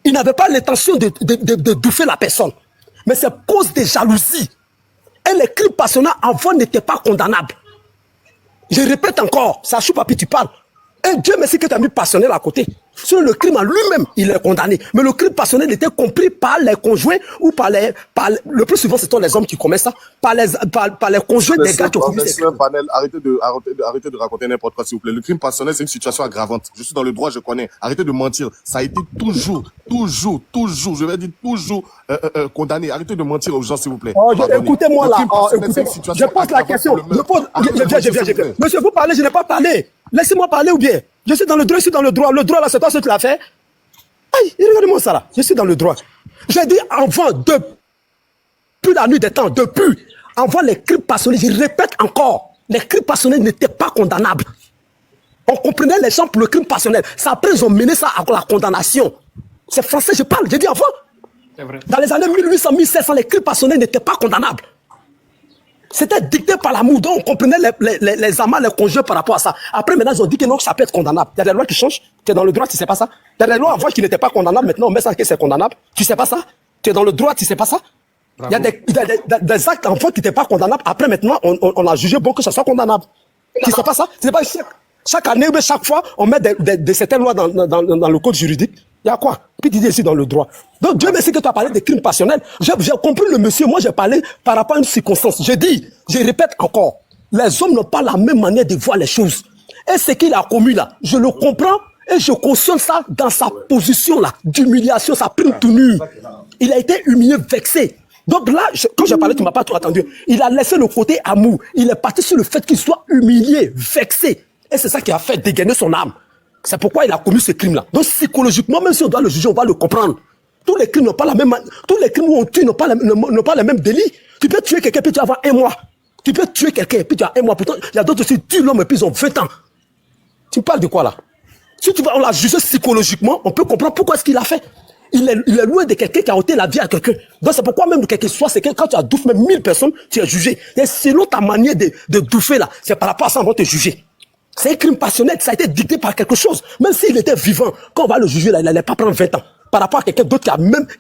Il n'avait pas l'intention de bouffer la personne. Mais c'est cause de jalousie. Et les crimes passionnels avant n'étaient pas condamnables. Je répète encore, Sachou Papi, tu parles. Et Dieu merci que tu as mis passionnel à côté. Sur le crime en lui-même, il est condamné. Mais le crime passionnel était compris par les conjoints ou le plus souvent, ce sont les hommes qui commettent ça, par les conjoints des gars qui ont commis ces crimes. Arrêtez de raconter n'importe quoi, s'il vous plaît. Le crime passionnel, c'est une situation aggravante. Je suis dans le droit, je connais. Arrêtez de mentir. Ça a été toujours, je vais dire toujours condamné. Arrêtez de mentir aux gens, s'il vous plaît. Oh, écoutez-moi là. Je pose la question. Je viens. Monsieur, vous parlez, je n'ai pas parlé. Laissez-moi parler ou bien. Je suis dans le droit, Le droit là, c'est toi ce que tu l'as fait. Aïe, regardez-moi ça là. Je suis dans le droit. J'ai dit avant, depuis la nuit des temps, avant les crimes passionnels, je répète encore, les crimes passionnels n'étaient pas condamnables. On comprenait les gens pour le crime passionnel. C'est après ils ont mené ça à la condamnation. C'est français, je parle, j'ai dit avant. C'est vrai. Dans les années 1800, 1700, les crimes passionnels n'étaient pas condamnables. C'était dicté par l'amour, donc on comprenait les amants, les conjoints par rapport à ça. Après, maintenant, ils ont dit que non, ça peut être condamnable. Il y a des lois qui changent. Tu es dans le droit, tu sais pas ça. Il y a des lois avant qui n'étaient pas condamnables, maintenant on met ça que c'est condamnable. Tu sais pas ça. Tu es dans le droit, tu sais pas ça. Il y a des actes enfants qui n'étaient pas condamnables. Après, maintenant, on a jugé bon que ça soit condamnable. Tu sais pas ça. C'est pas chaque année, mais chaque fois, on met certaines lois dans le code juridique. Il y a quoi? Puis tu dis ici dans le droit. Donc Dieu merci que tu as parlé des crimes passionnels. J'ai compris le monsieur, moi j'ai parlé par rapport à une circonstance. J'ai dit, je répète encore, les hommes n'ont pas la même manière de voir les choses. Et ce qu'il a commis là, je le comprends et je cautionne ça dans sa position là, d'humiliation, sa prime tenue. Il a été humilié, vexé. Donc là, quand j'ai parlé, tu ne m'as pas tout attendu. Il a laissé le côté amour. Il est parti sur le fait qu'il soit humilié, vexé. Et c'est ça qui a fait dégainer son âme. C'est pourquoi il a commis ce crime-là. Donc psychologiquement, même si on doit le juger, on va le comprendre. Tous les crimes n'ont pas la même, tous les crimes où on tue n'ont pas les mêmes délits. Tu peux tuer quelqu'un puis tu vas avoir 1 mois. Tu peux tuer quelqu'un et puis tu as 1 mois. Pourtant, il y a d'autres qui tuent l'homme et puis ils ont 20 ans. Tu parles de quoi là? Si on l'a jugé psychologiquement, on peut comprendre pourquoi est-ce qu'il a fait. Il est loin de quelqu'un qui a ôté la vie à quelqu'un. Donc c'est pourquoi même quelqu'un soit, c'est que quand tu as douffé même 1000 personnes, tu es jugé. Et selon ta manière de douffer là, c'est par rapport à ça qu'on va te juger. C'est un crime passionnel, ça a été dicté par quelque chose. Même s'il était vivant, quand on va le juger, là, il n'allait pas prendre 20 ans. Par rapport à quelqu'un d'autre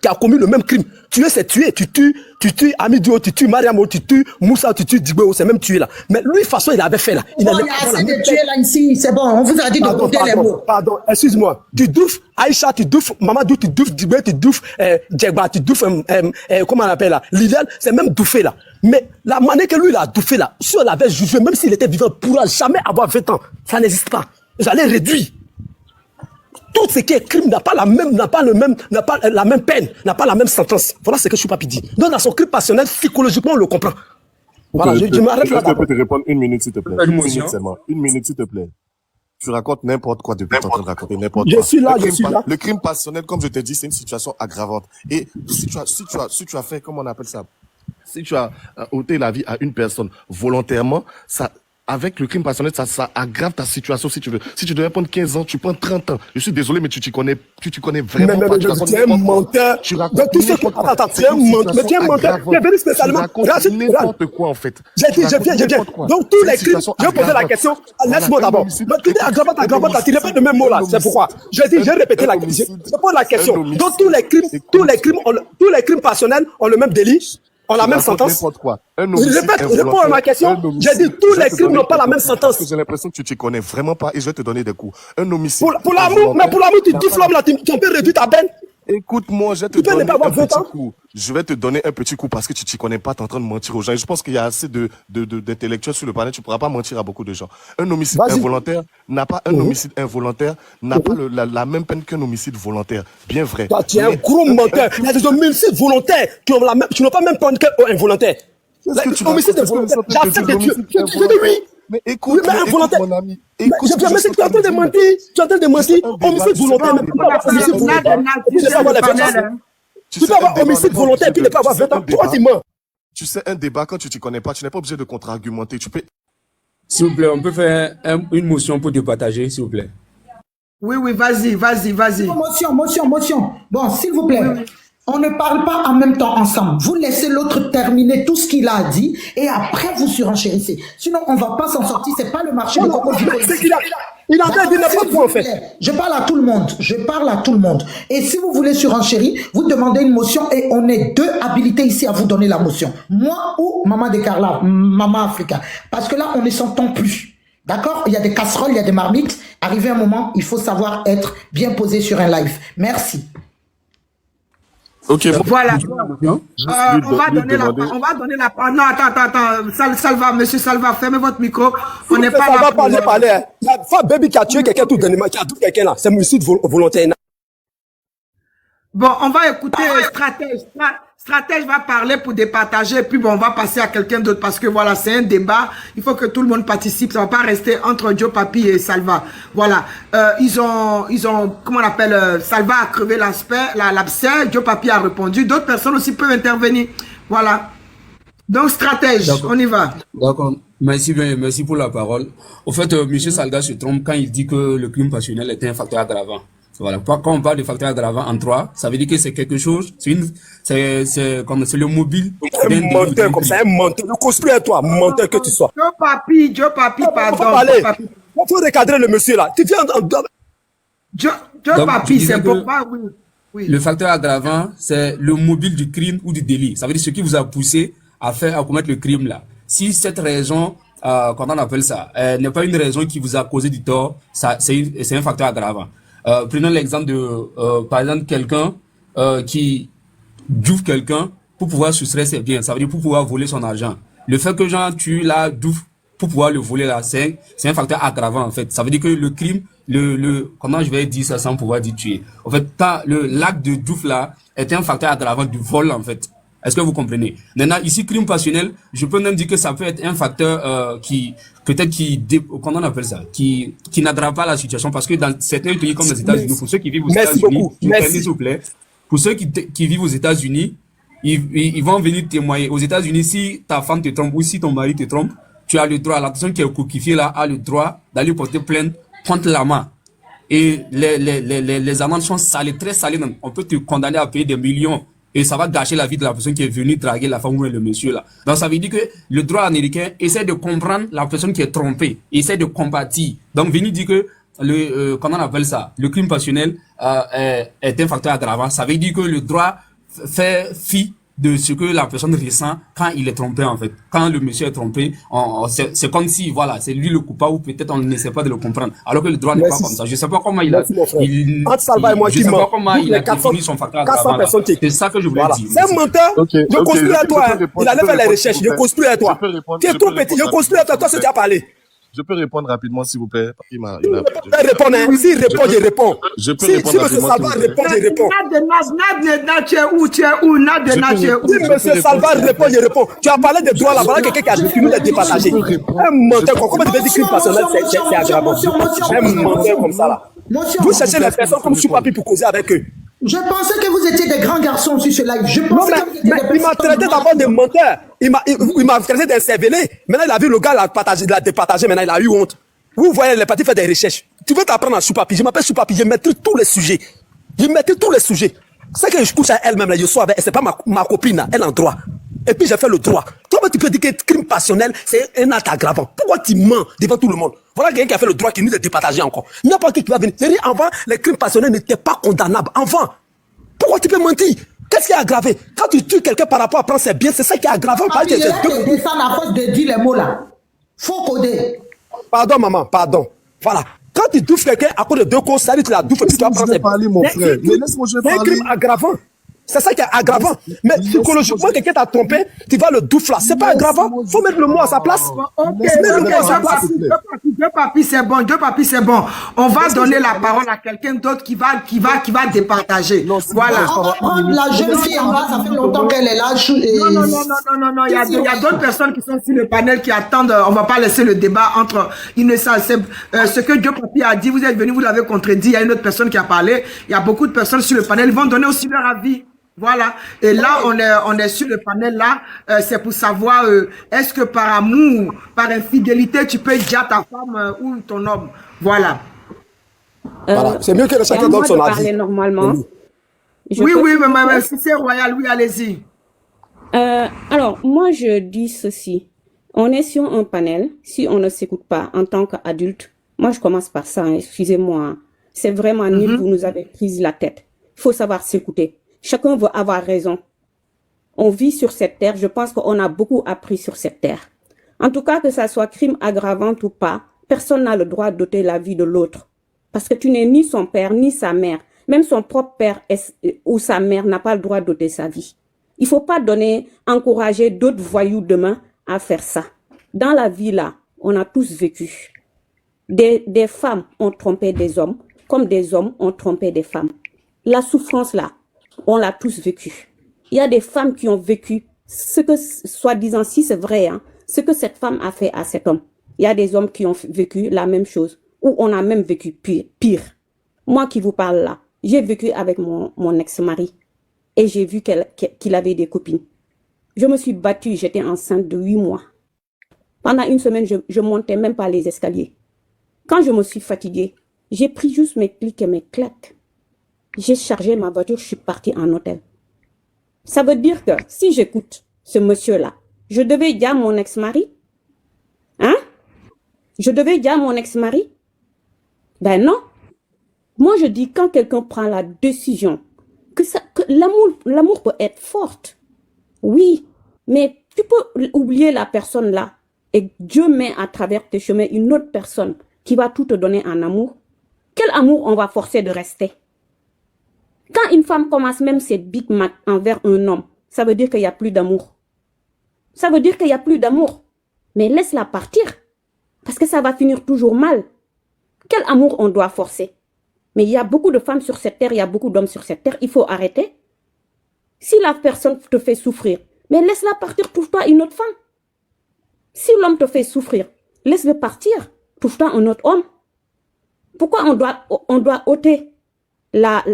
qui a commis le même crime. Tuer, c'est tuer. Tu tues Amidio, tu tues Mariamo, tu tues Moussa, tu tues Digbo, c'est même tuer là. Mais lui, de toute façon, il avait fait là. Il y a assez de tuer là ici, c'est bon, on vous a dit de compter les mots. Pardon, excuse-moi. Tu douffes Aïcha, tu douffes Mamadou, tu douffes Digbo, tu douffes Djegba, tu douffes, comment on appelle là, Liliane, c'est même douffé là. Mais la manière que lui, il a douffé là, si on l'avait jugé, même s'il était vivant, il ne pourra jamais avoir 20 ans. Ça n'existe pas. J'allais réduire. Tout ce qui est crime n'a pas la même peine, n'a pas la même sentence. Voilà ce que Chou Papi dit. Donc dans son crime passionnel, psychologiquement, on le comprend. Voilà, je m'arrête là. Je peux te répondre 1 minute, s'il te plaît. 1 minute seulement. 1 minute, s'il te plaît. Tu racontes n'importe quoi depuis tu es en train de raconter n'importe quoi. Je suis là. Le crime passionnel, comme je t'ai dit, c'est une situation aggravante. Et si tu as fait, comment on appelle ça? Si tu as ôté la vie à une personne volontairement, ça, avec le crime passionnel, ça aggrave ta situation si tu veux. Si tu devais prendre 15 ans, tu prends 30 ans. Je suis désolé, mais tu t'y connais vraiment pas. Tu es un menteur. Attends, tu es un menteur. Mais tu es un menteur. Tu es venu spécialement. N'importe quoi, en fait. Je viens. Donc, tous les crimes, je vais poser la question. Laisse-moi d'abord. Tu dis aggravante, tu répètes le même mot là. C'est pourquoi. J'ai répété la question. Je pose la question. Donc, tous les crimes passionnels ont le même délit. On a la même sentence. Je répète, réponds à ma question. J'ai dit tous les crimes n'ont pas la même sentence. J'ai l'impression que tu t'y connais vraiment pas et je vais te donner des coups. Un homicide. Pour l'amour, tu dis l'homme là, tu peux réduire ta peine. Écoute-moi, je vais te donner un petit coup. Je vais te donner un petit coup parce que tu t'y connais pas, tu es en train de mentir aux gens. Et je pense qu'il y a assez d'intellectuels sur le panel, tu pourras pas mentir à beaucoup de gens. Un homicide involontaire n'a pas la même peine qu'un homicide volontaire. Bien vrai. Toi, tu es un gros menteur. Il y a des homicides volontaires qui n'ont pas même peine qu'un involontaire. Homicide involontaire. J'accepte de tuer. Je dis oui. Mais écoute, mon ami. Écoute, tu es en train de mentir. Homicide volontaire. Tu peux avoir homicide volontaire et puis ne pas avoir 20 ans. Pourquoi tu mens? Tu sais, un débat, quand tu t'y connais pas, tu n'es pas obligé de contre-argumenter. Tu peux... S'il vous plaît, on peut faire une motion pour départager, s'il vous plaît. Oui, oui, vas-y. Motion. Bon, s'il vous plaît. Oui. On ne parle pas en même temps ensemble. Vous laissez l'autre terminer tout ce qu'il a dit et après vous surenchérissez. Sinon, on ne va pas s'en sortir. C'est pas le marché de coco du politique. Il a dit n'importe quoi en fait. Je parle à tout le monde. Et si vous voulez surenchérir, vous demandez une motion et on est deux habilités ici à vous donner la motion. Moi ou Maman de Carla, Maman Africa. Parce que là, on ne s'entend plus. D'accord? Il y a des casseroles, il y a des marmites. Arrivé un moment, il faut savoir être bien posé sur un live. Merci. Ok, bon. Voilà. On va donner la parole. Non, attends. Salva, monsieur Salva, fermez votre micro. On n'est pas là pour... parler. Il y a Fab Baby qui a tué quelqu'un tout dernièrement, qui a tué quelqu'un là. C'est un homicide volontaire. Bon, on va écouter Stratège. Stratège va parler pour départager, et puis bon, on va passer à quelqu'un d'autre parce que voilà, c'est un débat. Il faut que tout le monde participe. Ça va pas rester entre Joe Papi et Salva. Voilà. Ils ont, comment on appelle, Salva a crevé l'abcès, Joe Papi a répondu. D'autres personnes aussi peuvent intervenir. Voilà. Donc, Stratège, on y va. D'accord. Merci pour la parole. Au fait, M. Salga se trompe quand il dit que le crime passionnel était un facteur aggravant. Voilà. Quand on parle de facteur aggravant en 3, ça veut dire que c'est quelque chose, c'est le mobile. Un menteur comme ça, un menteur. Construis-toi, menteur que tu sois. Joe Papi, pardon. Il faut recadrer le monsieur là. Tu viens Joe Papi, c'est bon. Oui. Le facteur aggravant, c'est le mobile du crime ou du délit. Ça veut dire ce qui vous a poussé à commettre le crime là. Si cette raison, comment on appelle ça, n'est pas une raison qui vous a causé du tort, c'est un facteur aggravant. Prenons l'exemple de, par exemple, quelqu'un qui douffe quelqu'un pour pouvoir soustraire ses biens. Ça veut dire pour pouvoir voler son argent. Le fait que Jean tue la douffe pour pouvoir le voler là, c'est un facteur aggravant en fait. Ça veut dire que le crime, comment je vais dire ça sans pouvoir dire tuer. En fait, l'acte de douffe là est un facteur aggravant du vol en fait. Est-ce que vous comprenez? Maintenant, ici, crime passionnel, je peux même dire que ça peut être un facteur comment on appelle ça, qui n'aggrave pas la situation, parce que dans certains pays comme les États-Unis, pour ceux qui vivent aux États-Unis, s'il vous plaît, pour ceux qui vivent aux États-Unis, ils vont venir témoigner. Aux États-Unis, si ta femme te trompe ou si ton mari te trompe, tu as le droit, la personne qui est coquifiée là a le droit d'aller porter plainte contre la main. Et les amendes sont salées, très salées. On peut te condamner à payer des millions. Et ça va gâcher la vie de la personne qui est venue draguer la femme ou le monsieur là. Donc ça veut dire que le droit américain essaie de comprendre la personne qui est trompée, essaie de compatir. Donc venir dire que comment on appelle ça, le crime passionnel est un facteur aggravant. Ça veut dire que le droit fait fi de ce que la personne ressent quand il est trompé en fait. Quand le monsieur est trompé, c'est comme si voilà, c'est lui le coupable ou peut-être on n'essaie pas de le comprendre. Alors que le droit n'est pas comme ça. Je sais pas comment il a défini son facteur aggravant. C'est ça que je voulais dire. C'est un menteur. Je construis à toi. Il allait faire les recherches. Je construis à toi. Tu es trop petit. Je construis à toi. Toi, c'est tu as parlé. Je peux répondre rapidement, s'il vous plaît. S'il répond, je réponds. Je peux répondre rapidement. Si M. Salva répond, je réponds. Si M. Salva répond, je réponds. Tu as parlé de droit là, voilà quelqu'un qui a défini les départager. Un menteur, comment tu veux dire crime passionnel, c'est aggravant. Un menteur comme ça là. Vous cherchez les personnes comme Choupapi pour causer avec eux. Je pensais que vous étiez des grands garçons sur ce live. Il m'a traité d'abord de menteur. Il m'a traité d'un cervelé. Maintenant, il a vu le gars l'a départagé. Maintenant, il a eu honte. Vous voyez, les partis faire des recherches. Tu veux t'apprendre à Choupapi. Je m'appelle Choupapi. Je maîtrise tous les sujets. C'est que je couche à elle-même. Je suis avec elle. C'est pas ma copine. Elle en droit. Et puis, j'ai fait le droit. Toi, tu peux dire que crime passionnel, c'est un acte aggravant. Pourquoi tu mens devant tout le monde? Voilà quelqu'un qui a fait le droit qui nous a départagé encore. N'importe qui va venir. C'est-à-dire, avant, les crimes passionnels n'étaient pas condamnables. Avant. Pourquoi tu peux mentir? Qu'est-ce qui est aggravé? Quand tu tues quelqu'un par rapport à prendre ses biens, c'est ça qui est aggravant. Il y a des descendants à force de dire les mots là. Faut coder. Pardon, maman, pardon. Voilà. Quand tu touffes quelqu'un à cause de 2 causes, ça veut dire que tu la touffes et tu dois prendre ses biens. C'est un crime aggravant. C'est ça qui est aggravant. Mais psychologiquement, quelqu'un t'a trompé, tu vas le douffe là. C'est pas aggravant. Faut mettre le mot à sa place. Joe Papi, c'est bon. Joe Papi, c'est bon. On va donner la parole à quelqu'un d'autre qui va départager. Voilà. On va prendre la jeune fille en bas. Ça fait longtemps qu'elle est là. Non. Il y a d'autres personnes qui sont sur le panel qui attendent. On va pas laisser le débat entre Innocent. Ce que Joe Papi a dit, vous êtes venu, vous l'avez contredit. Il y a une autre personne qui a parlé. Il y a beaucoup de personnes sur le panel. Ils vont donner aussi leur avis. Voilà. Et là, on est sur le panel là. C'est pour savoir, est-ce que par amour, par infidélité, tu peux dire à ta femme ou ton homme. Voilà. Voilà. C'est mieux que chacun donne son avis. Normalement. Oui, mais si c'est royal, oui, allez-y. Alors, moi, je dis ceci. On est sur un panel. Si on ne s'écoute pas en tant qu'adulte, moi, je commence par ça, hein, excusez-moi. C'est vraiment nul, vous nous avez pris la tête. Il faut savoir s'écouter. Chacun veut avoir raison. On vit sur cette terre. Je pense qu'on a beaucoup appris sur cette terre. En tout cas, que ça soit crime aggravant ou pas, personne n'a le droit d'ôter la vie de l'autre. Parce que tu n'es ni son père, ni sa mère. Même son propre père ou sa mère n'a pas le droit d'ôter sa vie. Il faut pas encourager d'autres voyous demain à faire ça. Dans la vie là, on a tous vécu. Des femmes ont trompé des hommes, comme des hommes ont trompé des femmes. La souffrance là, on l'a tous vécu. Il y a des femmes qui ont vécu ce que, soi-disant, si c'est vrai, hein, ce que cette femme a fait à cet homme. Il y a des hommes qui ont vécu la même chose, ou on a même vécu pire. Moi qui vous parle là, j'ai vécu avec mon ex-mari et j'ai vu qu'il avait des copines. Je me suis battue, j'étais enceinte de 8 mois. Pendant une semaine, je montais même pas les escaliers. Quand je me suis fatiguée, j'ai pris juste mes clics et mes claques. J'ai chargé ma voiture, je suis partie en hôtel. Ça veut dire que si j'écoute ce monsieur-là, je devais dire à mon ex-mari. Hein? Je devais dire à mon ex-mari? Ben non. Moi, je dis quand quelqu'un prend la décision, que l'amour peut être forte. Oui, mais tu peux oublier la personne là et Dieu met à travers tes chemins une autre personne qui va tout te donner en amour. Quel amour on va forcer de rester? Quand une femme commence même ses Big Mac envers un homme, ça veut dire qu'il n'y a plus d'amour. Ça veut dire qu'il n'y a plus d'amour. Mais laisse-la partir. Parce que ça va finir toujours mal. Quel amour on doit forcer? Mais il y a beaucoup de femmes sur cette terre, il y a beaucoup d'hommes sur cette terre. Il faut arrêter. Si la personne te fait souffrir, mais laisse-la partir, trouve-toi une autre femme. Si l'homme te fait souffrir, laisse-le partir, trouve-toi un autre homme. Pourquoi on doit ôter la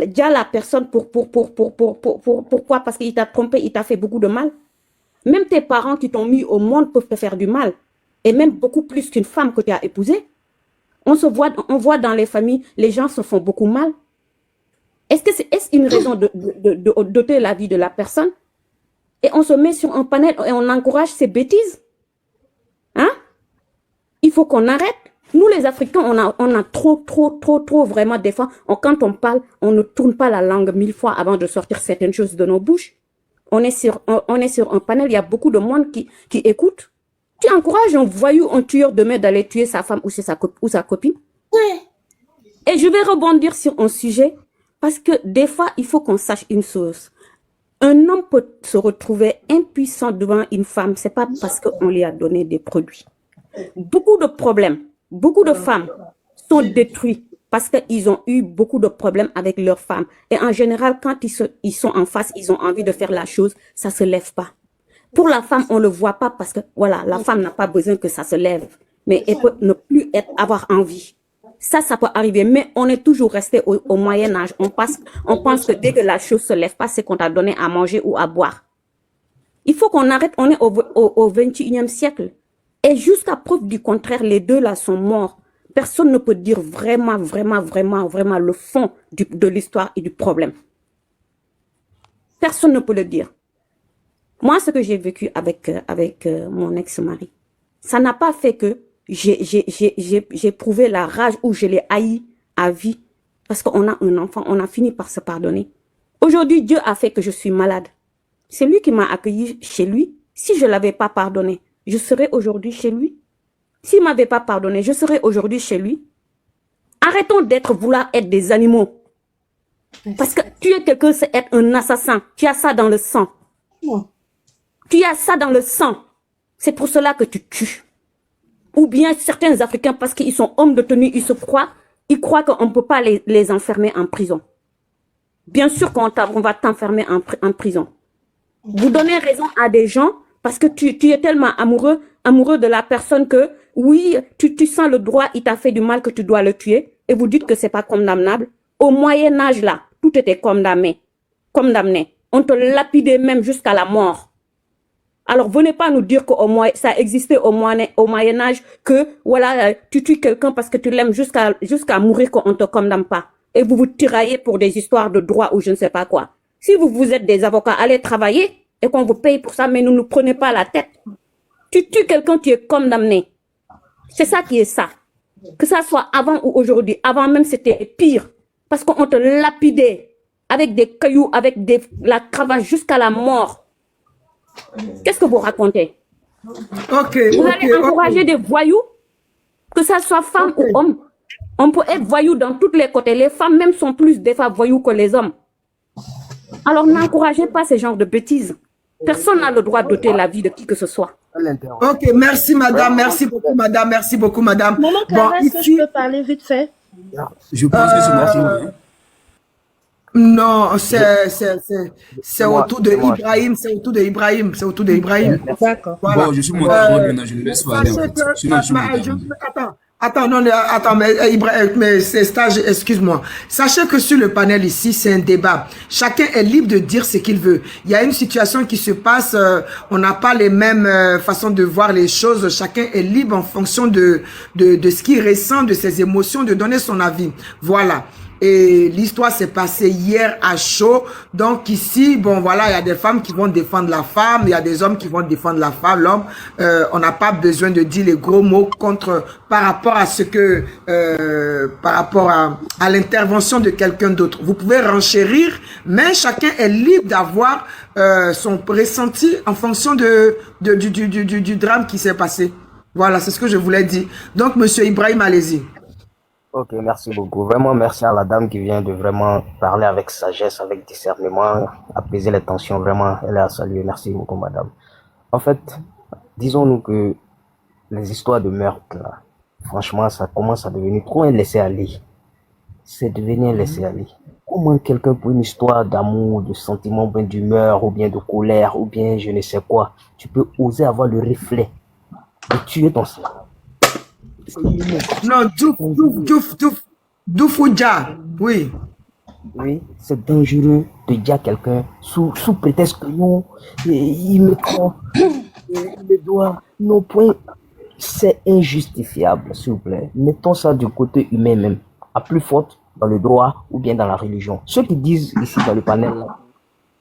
personne pourquoi? Parce qu'il t'a trompé, il t'a fait beaucoup de mal. Même tes parents qui t'ont mis au monde peuvent te faire du mal. Et même beaucoup plus qu'une femme que tu as épousée. On voit dans les familles, les gens se font beaucoup mal. Est-ce une raison d'ôter la vie de la personne? Et on se met sur un panel et on encourage ces bêtises. Hein? Il faut qu'on arrête. Nous, les Africains, on a trop, vraiment, des fois, quand on parle, on ne tourne pas la langue 1000 fois avant de sortir certaines choses de nos bouches. On est sur un panel, il y a beaucoup de monde qui écoute. Tu encourages un voyou, un tueur demain d'aller tuer sa femme ou sa copine? Oui. Et je vais rebondir sur un sujet, parce que des fois, il faut qu'on sache une chose. Un homme peut se retrouver impuissant devant une femme, c'est pas parce qu'on lui a donné des produits. Beaucoup de problèmes, beaucoup de femmes sont détruites parce qu'ils ont eu beaucoup de problèmes avec leurs femmes. Et en général, quand ils sont en face, ils ont envie de faire la chose, ça se lève pas. Pour la femme, on le voit pas parce que, voilà, la femme n'a pas besoin que ça se lève. Mais elle peut ne plus avoir envie. Ça peut arriver. Mais on est toujours resté au Moyen-Âge. On pense que dès que la chose se lève pas, c'est qu'on t'a donné à manger ou à boire. Il faut qu'on arrête. On est au 21e siècle. Et jusqu'à preuve du contraire, les deux là sont morts. Personne ne peut dire vraiment le fond de l'histoire et du problème. Personne ne peut le dire. Moi, ce que j'ai vécu avec mon ex-mari, ça n'a pas fait que j'ai prouvé la rage ou je l'ai haï à vie parce qu'on a un enfant, on a fini par se pardonner. Aujourd'hui, Dieu a fait que je suis malade. C'est lui qui m'a accueilli chez lui. Si je l'avais pas pardonné, je serais aujourd'hui chez lui. S'il m'avait pas pardonné, je serais aujourd'hui chez lui. Arrêtons vouloir être des animaux. Parce que tuer quelqu'un, c'est être un assassin. Tu as ça dans le sang. Tu as ça dans le sang. C'est pour cela que tu tues. Ou bien certains Africains, parce qu'ils sont hommes de tenue, ils croient qu'on ne peut pas les enfermer en prison. Bien sûr qu'on va t'enfermer en prison. Vous donnez raison à des gens parce que tu es tellement amoureux de la personne que, oui, tu sens le droit, il t'a fait du mal que tu dois le tuer, et vous dites que c'est pas condamnable. Au Moyen-Âge, là, tout était condamné. on te lapidait même jusqu'à la mort. Alors, venez pas nous dire que ça existait au Moyen-Âge, que voilà, tu tues quelqu'un parce que tu l'aimes jusqu'à mourir qu'on te condamne pas. Et vous vous tiraillez pour des histoires de droit ou je ne sais pas quoi. Si vous êtes des avocats, allez travailler et qu'on vous paye pour ça, mais ne nous prenez pas la tête. Tu tues quelqu'un, tu es condamné. C'est ça qui est ça. Que ça soit avant ou aujourd'hui. Avant même, c'était pire. Parce qu'on te lapidait avec des cailloux, avec la cravache jusqu'à la mort. Qu'est-ce que vous racontez? Vous allez encourager des voyous, que ça soit femme ou homme. On peut être voyou dans tous les côtés. Les femmes même sont plus des fois voyous que les hommes. Alors n'encouragez pas ce genre de bêtises. Personne n'a le droit d'ôter la vie de qui que ce soit. Ok, merci madame, merci beaucoup madame, merci beaucoup madame. Maman Caresse, est-ce que je peux parler vite fait? Je pense que c'est moi. Non, c'est autour de Ibrahim, c'est autour de Ibrahim, c'est autour de Ibrahim. D'accord. Voilà. Bon, je suis monteur, maintenant, je ne laisse pas aller. Sinon, je suis Attends, mais c'est stage, excuse-moi. Sachez que sur le panel ici, c'est un débat. Chacun est libre de dire ce qu'il veut. Il y a une situation qui se passe, on n'a pas les mêmes façons de voir les choses. Chacun est libre en fonction de ce qu'il ressent, de ses émotions, de donner son avis. Voilà. Et l'histoire s'est passée hier à chaud. Donc ici, bon voilà, il y a des femmes qui vont défendre la femme, il y a des hommes qui vont défendre la femme, l'homme. On n'a pas besoin de dire les gros mots contre par rapport à ce que par rapport à l'intervention de quelqu'un d'autre. Vous pouvez renchérir, mais chacun est libre d'avoir son ressenti en fonction du drame qui s'est passé. Voilà, c'est ce que je voulais dire. Donc, monsieur Ibrahim, allez-y. Ok, merci beaucoup. Vraiment, merci à la dame qui vient de vraiment parler avec sagesse, avec discernement, apaiser les tensions. Vraiment, elle est à saluer. Merci beaucoup, madame. En fait, disons-nous que les histoires de meurtre, là, franchement, ça commence à devenir trop un laisser-aller. C'est devenu un laisser-aller. Comment quelqu'un pour une histoire d'amour, de sentiment, bien d'humeur, ou bien de colère, ou bien je ne sais quoi, tu peux oser avoir le reflet de tuer ton sang. Non, Doufouja, oui. Oui, c'est dangereux de dire à quelqu'un sous prétexte que non, il me prend les doigts, nos points. C'est injustifiable, s'il vous plaît. Mettons ça du côté humain même, à plus forte dans le droit ou bien dans la religion. Ceux qui disent ici dans le panel, là,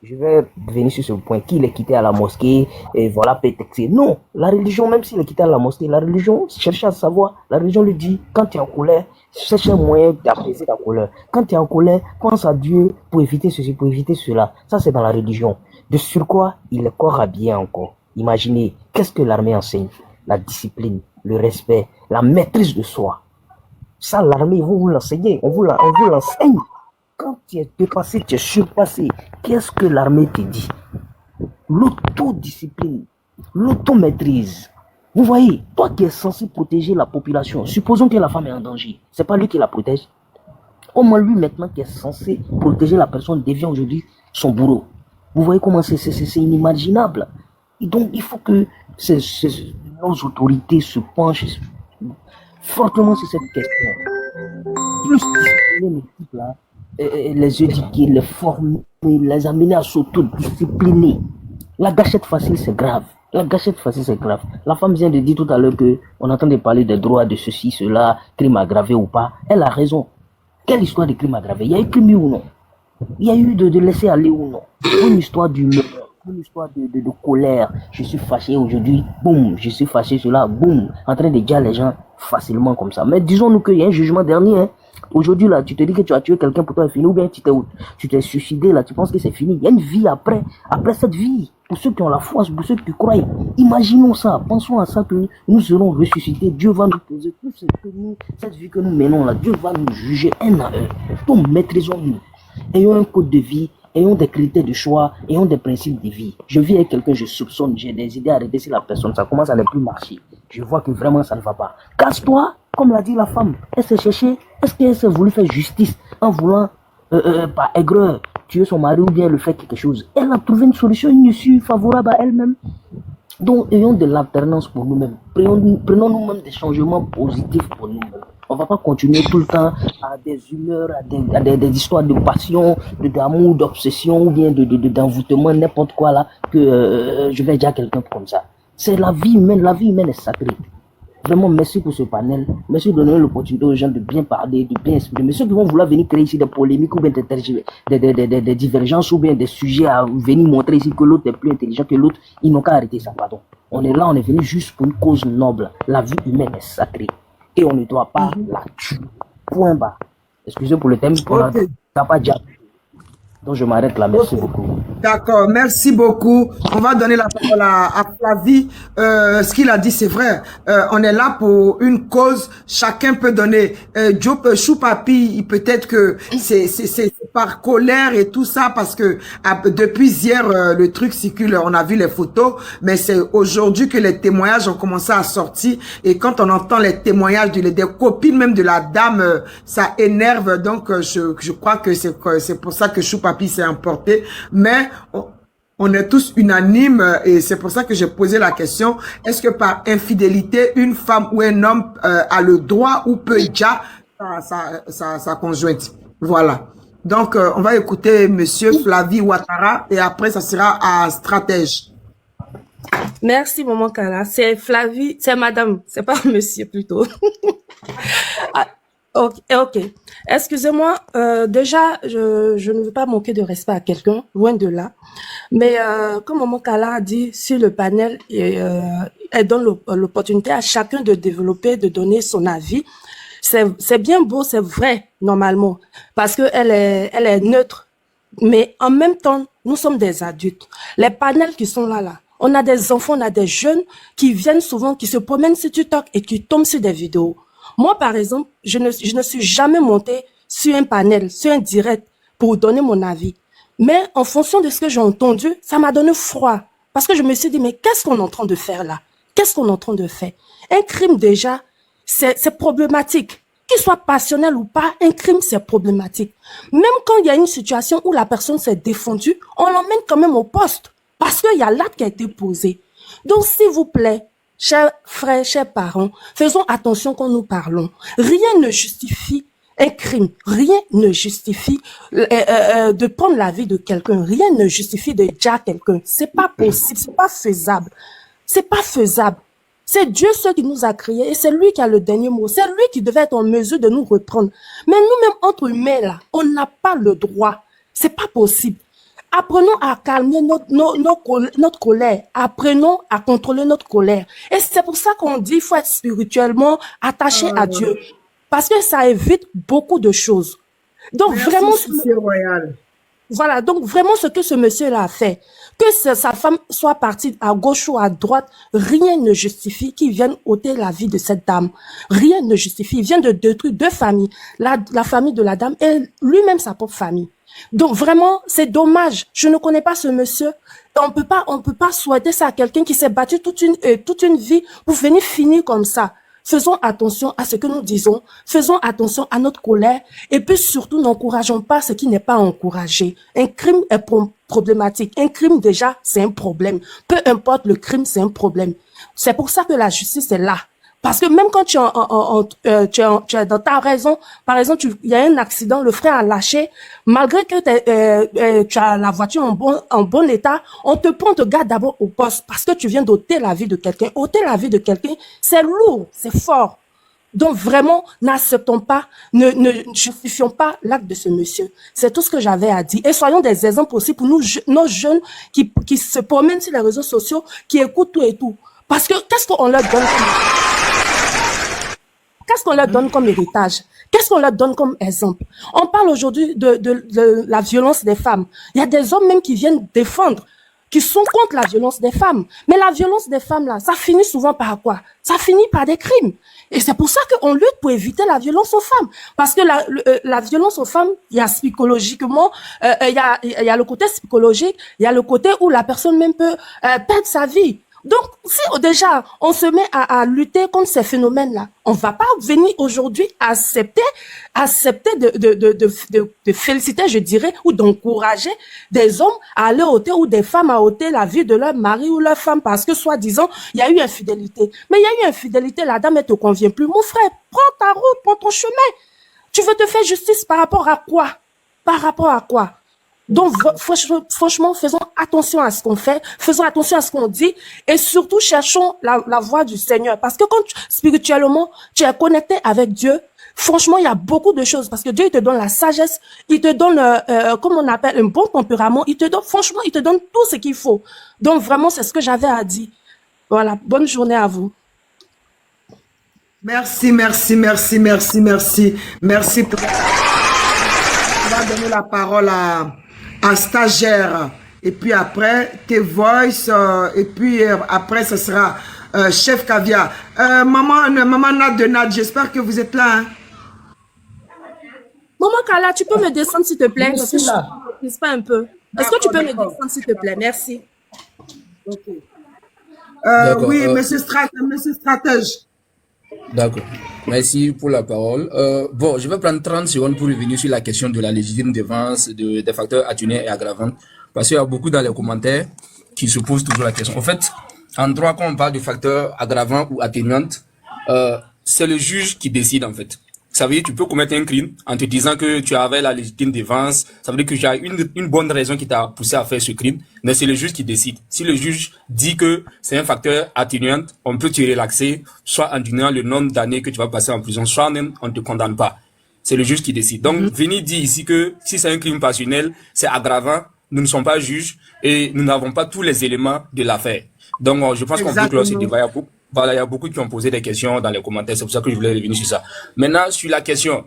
je vais venir sur ce point, qu'il est quitté à la mosquée, et voilà, pétexé. Non, la religion, même s'il est quitté à la mosquée, la religion cherche à savoir, la religion lui dit, quand tu es en colère, cherche un moyen d'apaiser ta colère. Quand tu es en colère, pense à Dieu pour éviter ceci, pour éviter cela. Ça, c'est dans la religion. De surcroît, il est corps habillé encore. Imaginez, qu'est-ce que l'armée enseigne? La discipline, le respect, la maîtrise de soi. Ça, l'armée, ils vont vous l'enseigner, on vous l'enseigne. Quand tu es dépassé, tu es surpassé, qu'est-ce que l'armée te dit? L'autodiscipline, l'automaîtrise. Vous voyez, toi qui es censé protéger la population, supposons que la femme est en danger, c'est pas lui qui la protège. Au moins lui maintenant qui est censé protéger la personne devient aujourd'hui son bourreau. Vous voyez comment c'est inimaginable. Et donc il faut que nos autorités se penchent fortement sur cette question. Plus discipliner les types là, les éduquer, les former, les amener à s'autodiscipliner. La gâchette facile, c'est grave. La gâchette facile, c'est grave. La femme vient de dire tout à l'heure qu'on entend parler des droits de ceci, cela, crime aggravé ou pas. Elle a raison. Quelle histoire de crime aggravé? Il y a eu crime ou non? Il y a eu de laisser aller ou non? Une histoire d'humeur, une histoire de colère. Je suis fâché aujourd'hui, boum, je suis fâché, cela, boum, en train de dire les gens facilement comme ça. Mais disons-nous qu'il y a un jugement dernier, hein. Aujourd'hui, là, tu te dis que tu as tué quelqu'un, pour toi, c'est fini, ou bien tu t'es suicidé, là, tu penses que c'est fini. Il y a une vie après cette vie. Pour ceux qui ont la foi, pour ceux qui croient, imaginons ça, pensons à ça, que nous serons ressuscités. Dieu va nous poser tout ce que nous, cette vie que nous menons là, Dieu va nous juger un à un. Donc, maîtrisons-nous. Ayons un code de vie, ayons des critères de choix, ayons des principes de vie. Je vis avec quelqu'un, je soupçonne, j'ai des idées à arrêter sur la personne, ça commence à ne plus marcher. Je vois que vraiment ça ne va pas. Casse-toi, comme l'a dit la femme. Elle s'est cherchée, est-ce qu'elle s'est voulu faire justice en voulant, par aigreur, tuer son mari ou bien le faire quelque chose? Elle a trouvé une solution, une issue favorable à elle-même. Donc, ayons de l'alternance pour nous-mêmes. Prenons nous-mêmes des changements positifs pour nous-mêmes. On ne va pas continuer tout le temps à des humeurs, à des histoires de passion, d'amour, d'obsession ou bien d'envoûtement, n'importe quoi là, que je vais dire à quelqu'un comme ça. C'est la vie humaine est sacrée. Vraiment, merci pour ce panel. Merci de donner l'opportunité aux gens de bien parler, de bien exprimer. Mais ceux qui vont vouloir venir créer ici des polémiques ou bien des divergences ou bien des sujets à venir montrer ici que l'autre est plus intelligent que l'autre, ils n'ont qu'à arrêter ça, pardon. On est là, on est venu juste pour une cause noble. La vie humaine est sacrée. Et on ne doit pas la tuer. Point bas. Excusez pour le thème, on n'a pas déjà. Donc je m'arrête là, merci beaucoup. D'accord, merci beaucoup. On va donner la parole à Flavie. Ce qu'il a dit, c'est vrai. On est là pour une cause. Chacun peut donner. Choupapi, peut-être que c'est par colère et tout ça, parce que depuis hier, le truc circule. On a vu les photos, mais c'est aujourd'hui que les témoignages ont commencé à sortir. Et quand on entend les témoignages des copines même de la dame, ça énerve. Donc, je crois que c'est pour ça que Choupapi s'est emporté. Mais on est tous unanimes et c'est pour ça que j'ai posé la question. Est-ce que par infidélité, une femme ou un homme a le droit ou peut déjà sa conjointe? Voilà. Donc, on va écouter Monsieur Flavie Ouattara et après, ça sera à Stratège. Merci, Maman Kala. C'est Flavie, c'est Madame, c'est pas Monsieur plutôt. Ok. Excusez-moi, déjà, je ne veux pas manquer de respect à quelqu'un, loin de là. Mais comme Maman Kala a dit sur le panel, elle donne l'opportunité à chacun de développer, de donner son avis. C'est bien beau, c'est vrai, normalement, parce que elle est neutre. Mais en même temps, nous sommes des adultes. Les panels qui sont là, on a des enfants, on a des jeunes qui viennent souvent, qui se promènent sur TikTok et qui tombent sur des vidéos. Moi, par exemple, je ne suis jamais montée sur un panel, sur un direct pour donner mon avis. Mais en fonction de ce que j'ai entendu, ça m'a donné froid. Parce que je me suis dit, mais qu'est-ce qu'on est en train de faire là? Qu'est-ce qu'on est en train de faire? Un crime déjà, c'est problématique. Qu'il soit passionnel ou pas, un crime, c'est problématique. Même quand il y a une situation où la personne s'est défendue, on l'emmène quand même au poste. Parce qu'il y a l'acte qui a été posé. Donc, s'il vous plaît, chers frères, chers parents, faisons attention quand nous parlons. Rien ne justifie un crime. Rien ne justifie de prendre la vie de quelqu'un. Rien ne justifie de dire à quelqu'un. C'est pas possible. C'est pas faisable. C'est pas faisable. C'est Dieu ce qui nous a créés et c'est lui qui a le dernier mot. C'est lui qui devait être en mesure de nous reprendre. Mais nous-mêmes, entre humains, là, on n'a pas le droit. C'est pas possible. Apprenons à calmer notre colère. Apprenons à contrôler notre colère. Et c'est pour ça qu'on dit qu'il faut être spirituellement attaché à Dieu. Parce que ça évite beaucoup de choses. Donc vraiment, voilà, donc vraiment ce que ce monsieur-là a fait, que sa femme soit partie à gauche ou à droite, rien ne justifie qu'il vienne ôter la vie de cette dame. Rien ne justifie. Il vient de détruire deux familles. La famille de la dame et lui-même sa propre famille. Donc vraiment, c'est dommage. Je ne connais pas ce monsieur. On peut pas souhaiter ça à quelqu'un qui s'est battu toute une vie pour venir finir comme ça. Faisons attention à ce que nous disons. Faisons attention à notre colère. Et puis surtout, n'encourageons pas ce qui n'est pas encouragé. Un crime est problématique. Un crime, déjà, c'est un problème. Peu importe le crime, c'est un problème. C'est pour ça que la justice est là. Parce que même quand tu es dans ta raison, par exemple, il y a un accident, le frère a lâché, malgré que tu as la voiture en bon état, on te prend, on te garde d'abord au poste parce que tu viens d'ôter la vie de quelqu'un. Ôter la vie de quelqu'un, c'est lourd, c'est fort. Donc vraiment, n'acceptons pas, ne justifions pas l'acte de ce monsieur. C'est tout ce que j'avais à dire. Et soyons des exemples aussi pour nos jeunes qui se promènent sur les réseaux sociaux, qui écoutent tout et tout. Parce que qu'est-ce qu'on leur donne comme héritage? Qu'est-ce qu'on leur donne comme exemple? On parle aujourd'hui de la violence des femmes. Il y a des hommes même qui viennent défendre, qui sont contre la violence des femmes. Mais la violence des femmes, là, ça finit souvent par quoi? Ça finit par des crimes. Et c'est pour ça qu'on lutte pour éviter la violence aux femmes. Parce que la violence aux femmes, il y a psychologiquement, il y a le côté psychologique, il y a le côté où la personne même peut perdre sa vie. Donc, si déjà on se met à lutter contre ces phénomènes-là, on va pas venir aujourd'hui accepter de féliciter, je dirais, ou d'encourager des hommes à aller ôter ou des femmes à ôter la vie de leur mari ou leur femme parce que, soi-disant, il y a eu infidélité. Mais il y a eu infidélité, la dame, elle te convient plus. Mon frère, prends ta route, prends ton chemin. Tu veux te faire justice par rapport à quoi? Par rapport à quoi? Donc, franchement, faisons attention à ce qu'on fait, faisons attention à ce qu'on dit et surtout cherchons la voie du Seigneur. Parce que quand spirituellement, tu es connecté avec Dieu, franchement, il y a beaucoup de choses. Parce que Dieu, il te donne la sagesse, il te donne, comme on appelle, un bon tempérament, il te donne, franchement, il te donne tout ce qu'il faut. Donc, vraiment, c'est ce que j'avais à dire. Voilà, bonne journée à vous. Merci. Merci pour... On va donner la parole à stagiaire. Et puis après, tes voice. Et puis après, ce sera Chef Caviar. Maman Nad de Nad, j'espère que vous êtes là. Hein? Maman Kala, tu peux me descendre s'il te plaît? Parce que je ne sais pas un peu. Est-ce que tu peux me descendre s'il te plaît? Merci. Okay. Oui, monsieur Stratège. D'accord. Merci pour la parole. Bon, je vais prendre 30 secondes pour revenir sur la question de la légitime défense des facteurs atténuants et aggravants. Parce qu'il y a beaucoup dans les commentaires qui se posent toujours la question. En fait, en droit, quand on parle de facteurs aggravants ou atténuants, c'est le juge qui décide en fait. Ça veut dire que tu peux commettre un crime en te disant que tu avais la légitime défense. Ça veut dire que tu as une bonne raison qui t'a poussé à faire ce crime. Mais c'est le juge qui décide. Si le juge dit que c'est un facteur atténuant, on peut te relaxer, soit en diminuant le nombre d'années que tu vas passer en prison, soit même on ne te condamne pas. C'est le juge qui décide. Donc, Vini dit ici que si c'est un crime passionnel, c'est aggravant. Nous ne sommes pas juges et nous n'avons pas tous les éléments de l'affaire. Donc, je pense qu'on peut clore ce débat. Voilà, il y a beaucoup qui ont posé des questions dans les commentaires. C'est pour ça que je voulais revenir sur ça. Maintenant, sur la question,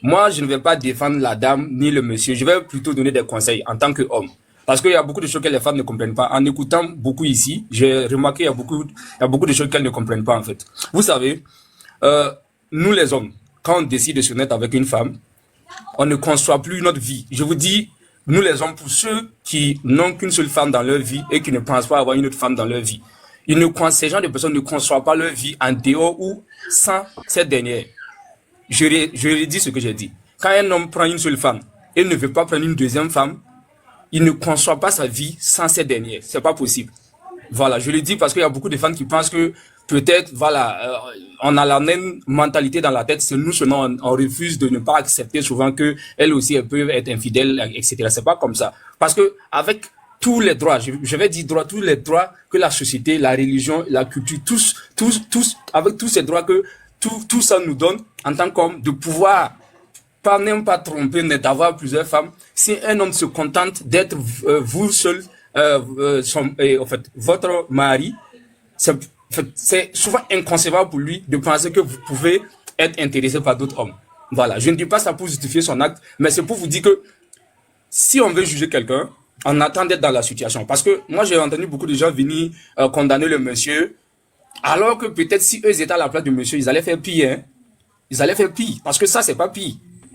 moi, je ne vais pas défendre la dame ni le monsieur. Je vais plutôt donner des conseils en tant qu'homme. Parce qu'il y a beaucoup de choses que les femmes ne comprennent pas. En écoutant beaucoup ici, j'ai remarqué qu'il y a beaucoup de choses qu'elles ne comprennent pas, en fait. Vous savez, nous les hommes, quand on décide de se mettre avec une femme, on ne conçoit plus notre vie. Je vous dis, nous les hommes, pour ceux qui n'ont qu'une seule femme dans leur vie et qui ne pensent pas avoir une autre femme dans leur vie, ces gens de personnes ne conçoivent pas leur vie en dehors ou sans cette dernière. Je redis ce que j'ai dit. Quand un homme prend une seule femme et ne veut pas prendre une deuxième femme, il ne conçoit pas sa vie sans cette dernière. C'est pas possible. Voilà, je le dis parce qu'il y a beaucoup de femmes qui pensent que peut-être, voilà, on a la même mentalité dans la tête. C'est nous seulement, on refuse de ne pas accepter souvent que elles aussi, elles peuvent être infidèles, etc. C'est pas comme ça. Parce que avec tous les droits, je vais dire droits, tous les droits que la société, la religion, la culture, tous, avec tous ces droits que tout ça nous donne en tant qu'homme, de pouvoir pas même pas tromper, mais d'avoir plusieurs femmes. Si un homme se contente d'être vous seul, en fait, votre mari, c'est souvent inconcevable pour lui de penser que vous pouvez être intéressé par d'autres hommes. Voilà, je ne dis pas ça pour justifier son acte, mais c'est pour vous dire que si on veut juger quelqu'un, on attend d'être dans la situation. Parce que moi, j'ai entendu beaucoup de gens venir condamner le monsieur, alors que peut-être si eux étaient à la place du monsieur, ils allaient faire pire. Hein? Ils allaient faire pire. Parce que ça, c'est pas pire.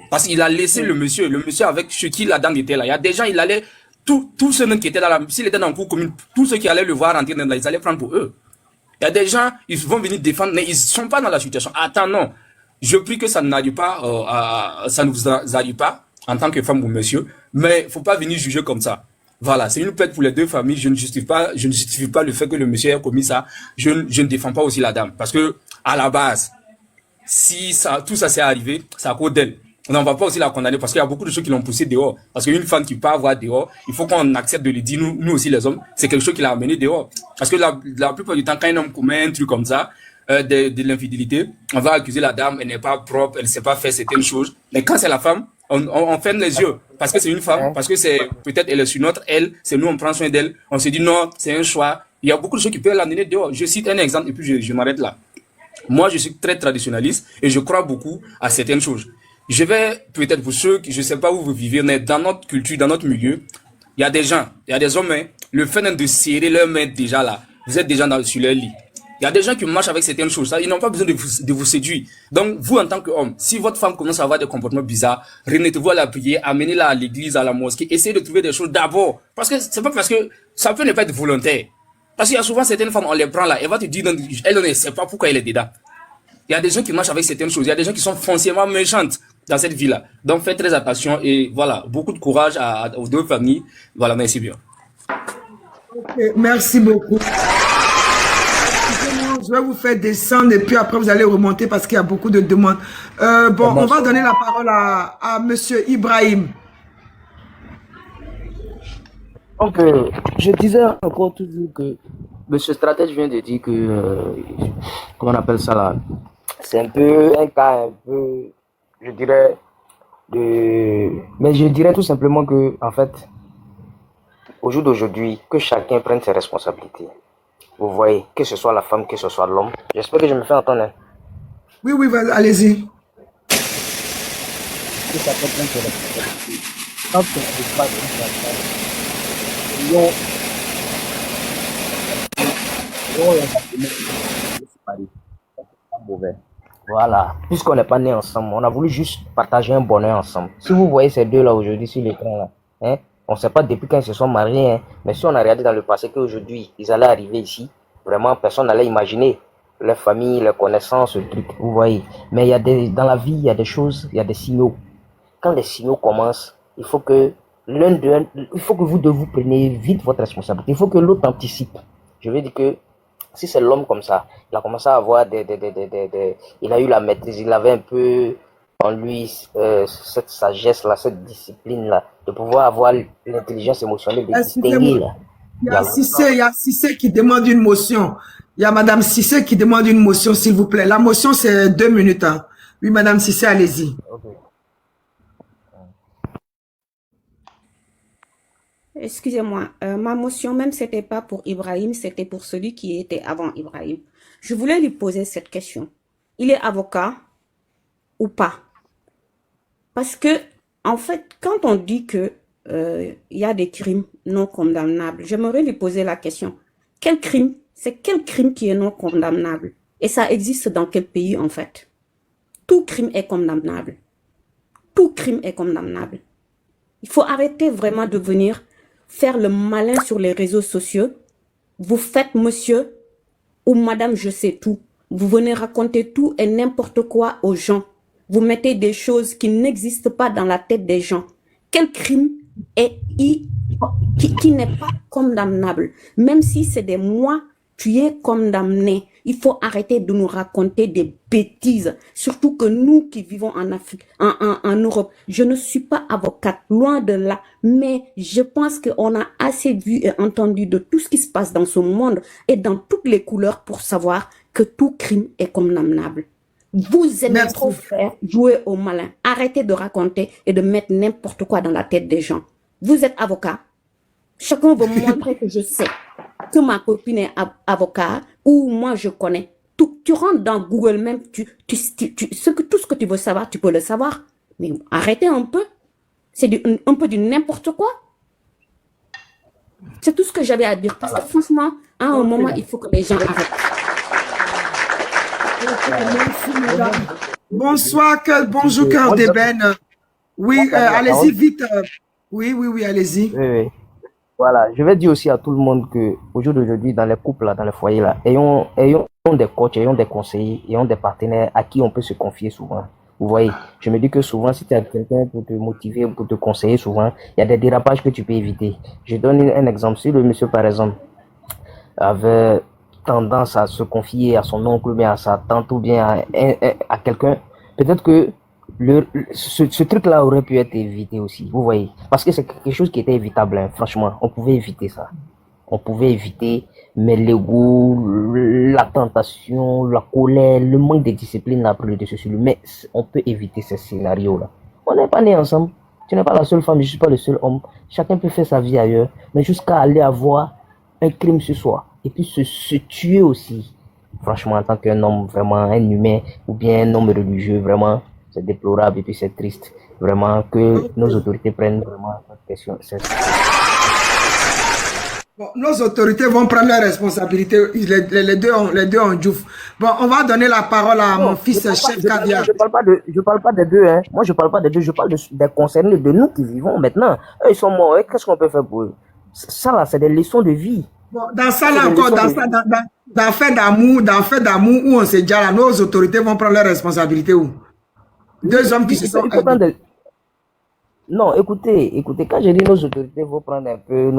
Parce qu'il a laissé le monsieur avec ce qui la dame était là. Il y a des gens, il allait, tous ceux qui étaient dans s'il était dans le cours commune, tous ceux qui allaient le voir rentrer dans là, ils allaient prendre pour eux. Il y a des gens, ils vont venir défendre, mais ils sont pas dans la situation. Attends, non. Je prie que ça n'arrive pas, ça ne vous arrive pas, en tant que femme ou monsieur, mais faut pas venir juger comme ça. Voilà, c'est une perte pour les deux familles. Je ne justifie pas le fait que le monsieur ait commis ça. Je ne défends pas aussi la dame. Parce que, à la base, si tout ça s'est arrivé, c'est à cause d'elle. On n'en va pas aussi la condamner parce qu'il y a beaucoup de choses qui l'ont poussé dehors. Parce qu'une femme qui peut avoir dehors, il faut qu'on accepte de lui dire, nous aussi les hommes, c'est quelque chose qui l'a amené dehors. Parce que la plupart du temps, quand un homme commet un truc comme ça, de l'infidélité, on va accuser la dame, elle n'est pas propre, elle ne sait pas faire certaines choses. Mais quand c'est la femme, on ferme les yeux parce que c'est une femme, parce que c'est peut-être elle est sur notre aile, c'est nous on prend soin d'elle, on se dit non, c'est un choix. Il y a beaucoup de choses qui peuvent l'amener dehors. Je cite un exemple et puis je m'arrête là. Moi, je suis très traditionnaliste et je crois beaucoup à certaines choses. Je vais peut-être pour ceux qui, je sais pas où vous vivez, mais dans notre culture, dans notre milieu, il y a des gens, il y a des hommes, hein, le fait de serrer leurs mains déjà là, vous êtes déjà sur leur lit. Il y a des gens qui marchent avec certaines choses, ils n'ont pas besoin de vous séduire. Donc, vous, en tant qu'homme, si votre femme commence à avoir des comportements bizarres, remettez-vous à la prière, amenez-la à l'église, à la mosquée, essayez de trouver des choses d'abord. Parce que c'est pas parce que ça peut ne pas être volontaire. Parce qu'il y a souvent certaines femmes, on les prend là, elle va te dire, elle ne sait pas pourquoi elle est dedans. Il y a des gens qui marchent avec certaines choses, il y a des gens qui sont foncièrement méchantes dans cette vie-là. Donc faites très attention et voilà, beaucoup de courage aux deux familles. Voilà, merci bien. Okay, merci beaucoup. Je vais vous faire descendre et puis après vous allez remonter parce qu'il y a beaucoup de demandes. Bon, on va donner la parole à Monsieur Ibrahim. Donc, je disais encore toujours que Monsieur Stratège vient de dire que, comment on appelle ça là, c'est un peu un cas un peu, je dirais, mais je dirais tout simplement que, en fait, au jour d'aujourd'hui, que chacun prenne ses responsabilités. Vous voyez, que ce soit la femme, que ce soit l'homme. J'espère que je me fais entendre. Hein. Oui, oui, allez-y. Que chacun prenne ses responsabilités. Quand on ne pas voilà, puisqu'on n'est pas nés ensemble, on a voulu juste partager un bonheur ensemble. Si vous voyez ces deux là aujourd'hui sur l'écran là, hein, on ne sait pas depuis quand ils se sont mariés, hein, mais si on a regardé dans le passé qu'aujourd'hui ils allaient arriver ici, vraiment personne n'allait imaginer leur famille, leurs connaissances, le truc, vous voyez. Mais il y a dans la vie, il y a des choses, il y a des signaux. Quand les signaux commencent, il faut que il faut que vous deux vous preniez vite votre responsabilité. Il faut que l'autre anticipe. Je veux dire que si c'est l'homme comme ça, il a commencé à avoir il a eu la maîtrise, il avait un peu en lui cette sagesse-là, cette discipline-là, de pouvoir avoir l'intelligence émotionnelle de distinguer. Là. Il y a Cissé qui demande une motion. Il y a Madame Cissé qui demande une motion, s'il vous plaît. La motion, c'est 2 minutes. Hein. Oui, Madame Cissé, allez-y. Okay. Excusez-moi, ma motion même, c'était pas pour Ibrahim, c'était pour celui qui était avant Ibrahim. Je voulais lui poser cette question. Il est avocat ou pas? Parce que, en fait, quand on dit que y a des crimes non condamnables, j'aimerais lui poser la question. Quel crime? C'est quel crime qui est non condamnable? Et ça existe dans quel pays, en fait? Tout crime est condamnable. Tout crime est condamnable. Il faut arrêter vraiment de venir faire le malin sur les réseaux sociaux. Vous faites monsieur ou madame je sais tout. Vous venez raconter tout et n'importe quoi aux gens. Vous mettez des choses qui n'existent pas dans la tête des gens. Quel crime est qui n'est pas condamnable? Même si c'est des mois, tu es condamné. Il faut arrêter de nous raconter des bêtises. Surtout que nous qui vivons en Afrique, en Europe, je ne suis pas avocate, loin de là. Mais je pense qu'on a assez vu et entendu de tout ce qui se passe dans ce monde et dans toutes les couleurs pour savoir que tout crime est condamnable. Vous aimez trop faire jouer au malin. Arrêtez de raconter et de mettre n'importe quoi dans la tête des gens. Vous êtes avocat. Chacun veut montrer que je sais que ma copine est avocat ou moi je connais. Tu rentres dans Google même, tout ce que tu veux savoir, tu peux le savoir. Mais arrêtez un peu. C'est un peu du n'importe quoi. C'est tout ce que j'avais à dire. Parce que franchement, à un moment, il faut que les gens arrêtent. Bonsoir, bonjour cœur d'ébène. Oui, allez-y vite. Oui, allez-y. Oui. Voilà, je vais dire aussi à tout le monde que au jour d'aujourd'hui, dans les couples, là, dans les foyers, là, ayons des coachs, ayons des conseillers, ayons des partenaires à qui on peut se confier souvent. Vous voyez, je me dis que souvent, si tu as quelqu'un pour te motiver, pour te conseiller, souvent, il y a des dérapages que tu peux éviter. Je donne un exemple. Si le monsieur, par exemple, avait tendance à se confier à son oncle, bien à sa tante ou bien à quelqu'un, peut-être que ce truc-là aurait pu être évité aussi, vous voyez. Parce que c'est quelque chose qui était évitable, hein. Franchement, on pouvait éviter ça. On pouvait éviter, mais l'ego, la tentation, la colère, le manque de discipline là, pour le dessus sur lui. Mais on peut éviter ces scénarios-là. On n'est pas nés ensemble. Tu n'es pas la seule femme, je ne suis pas le seul homme. Chacun peut faire sa vie ailleurs, mais jusqu'à aller avoir un crime sur soi. Et puis se tuer aussi. Franchement, en tant qu'un homme, vraiment, un humain, ou bien un homme religieux, vraiment, c'est déplorable et puis c'est triste. Vraiment que nos autorités prennent vraiment cette question. Bon, nos autorités vont prendre leurs responsabilités. Les deux ont djouf. Bon, on va donner la parole à mon fils chef Caviar. Je parle pas des deux, hein. Moi, je parle pas des deux. Je parle des concernés, de nous qui vivons maintenant. Eux, ils sont morts. Qu'est-ce qu'on peut faire pour eux? Ça, là, c'est des leçons de vie. Bon, dans ça, là encore, dans fait d'amour, où on sait déjà là, nos autorités vont prendre leurs responsabilités où? Deux hommes qui se sont... Non, écoutez, quand je dis nos autorités vont prendre un peu...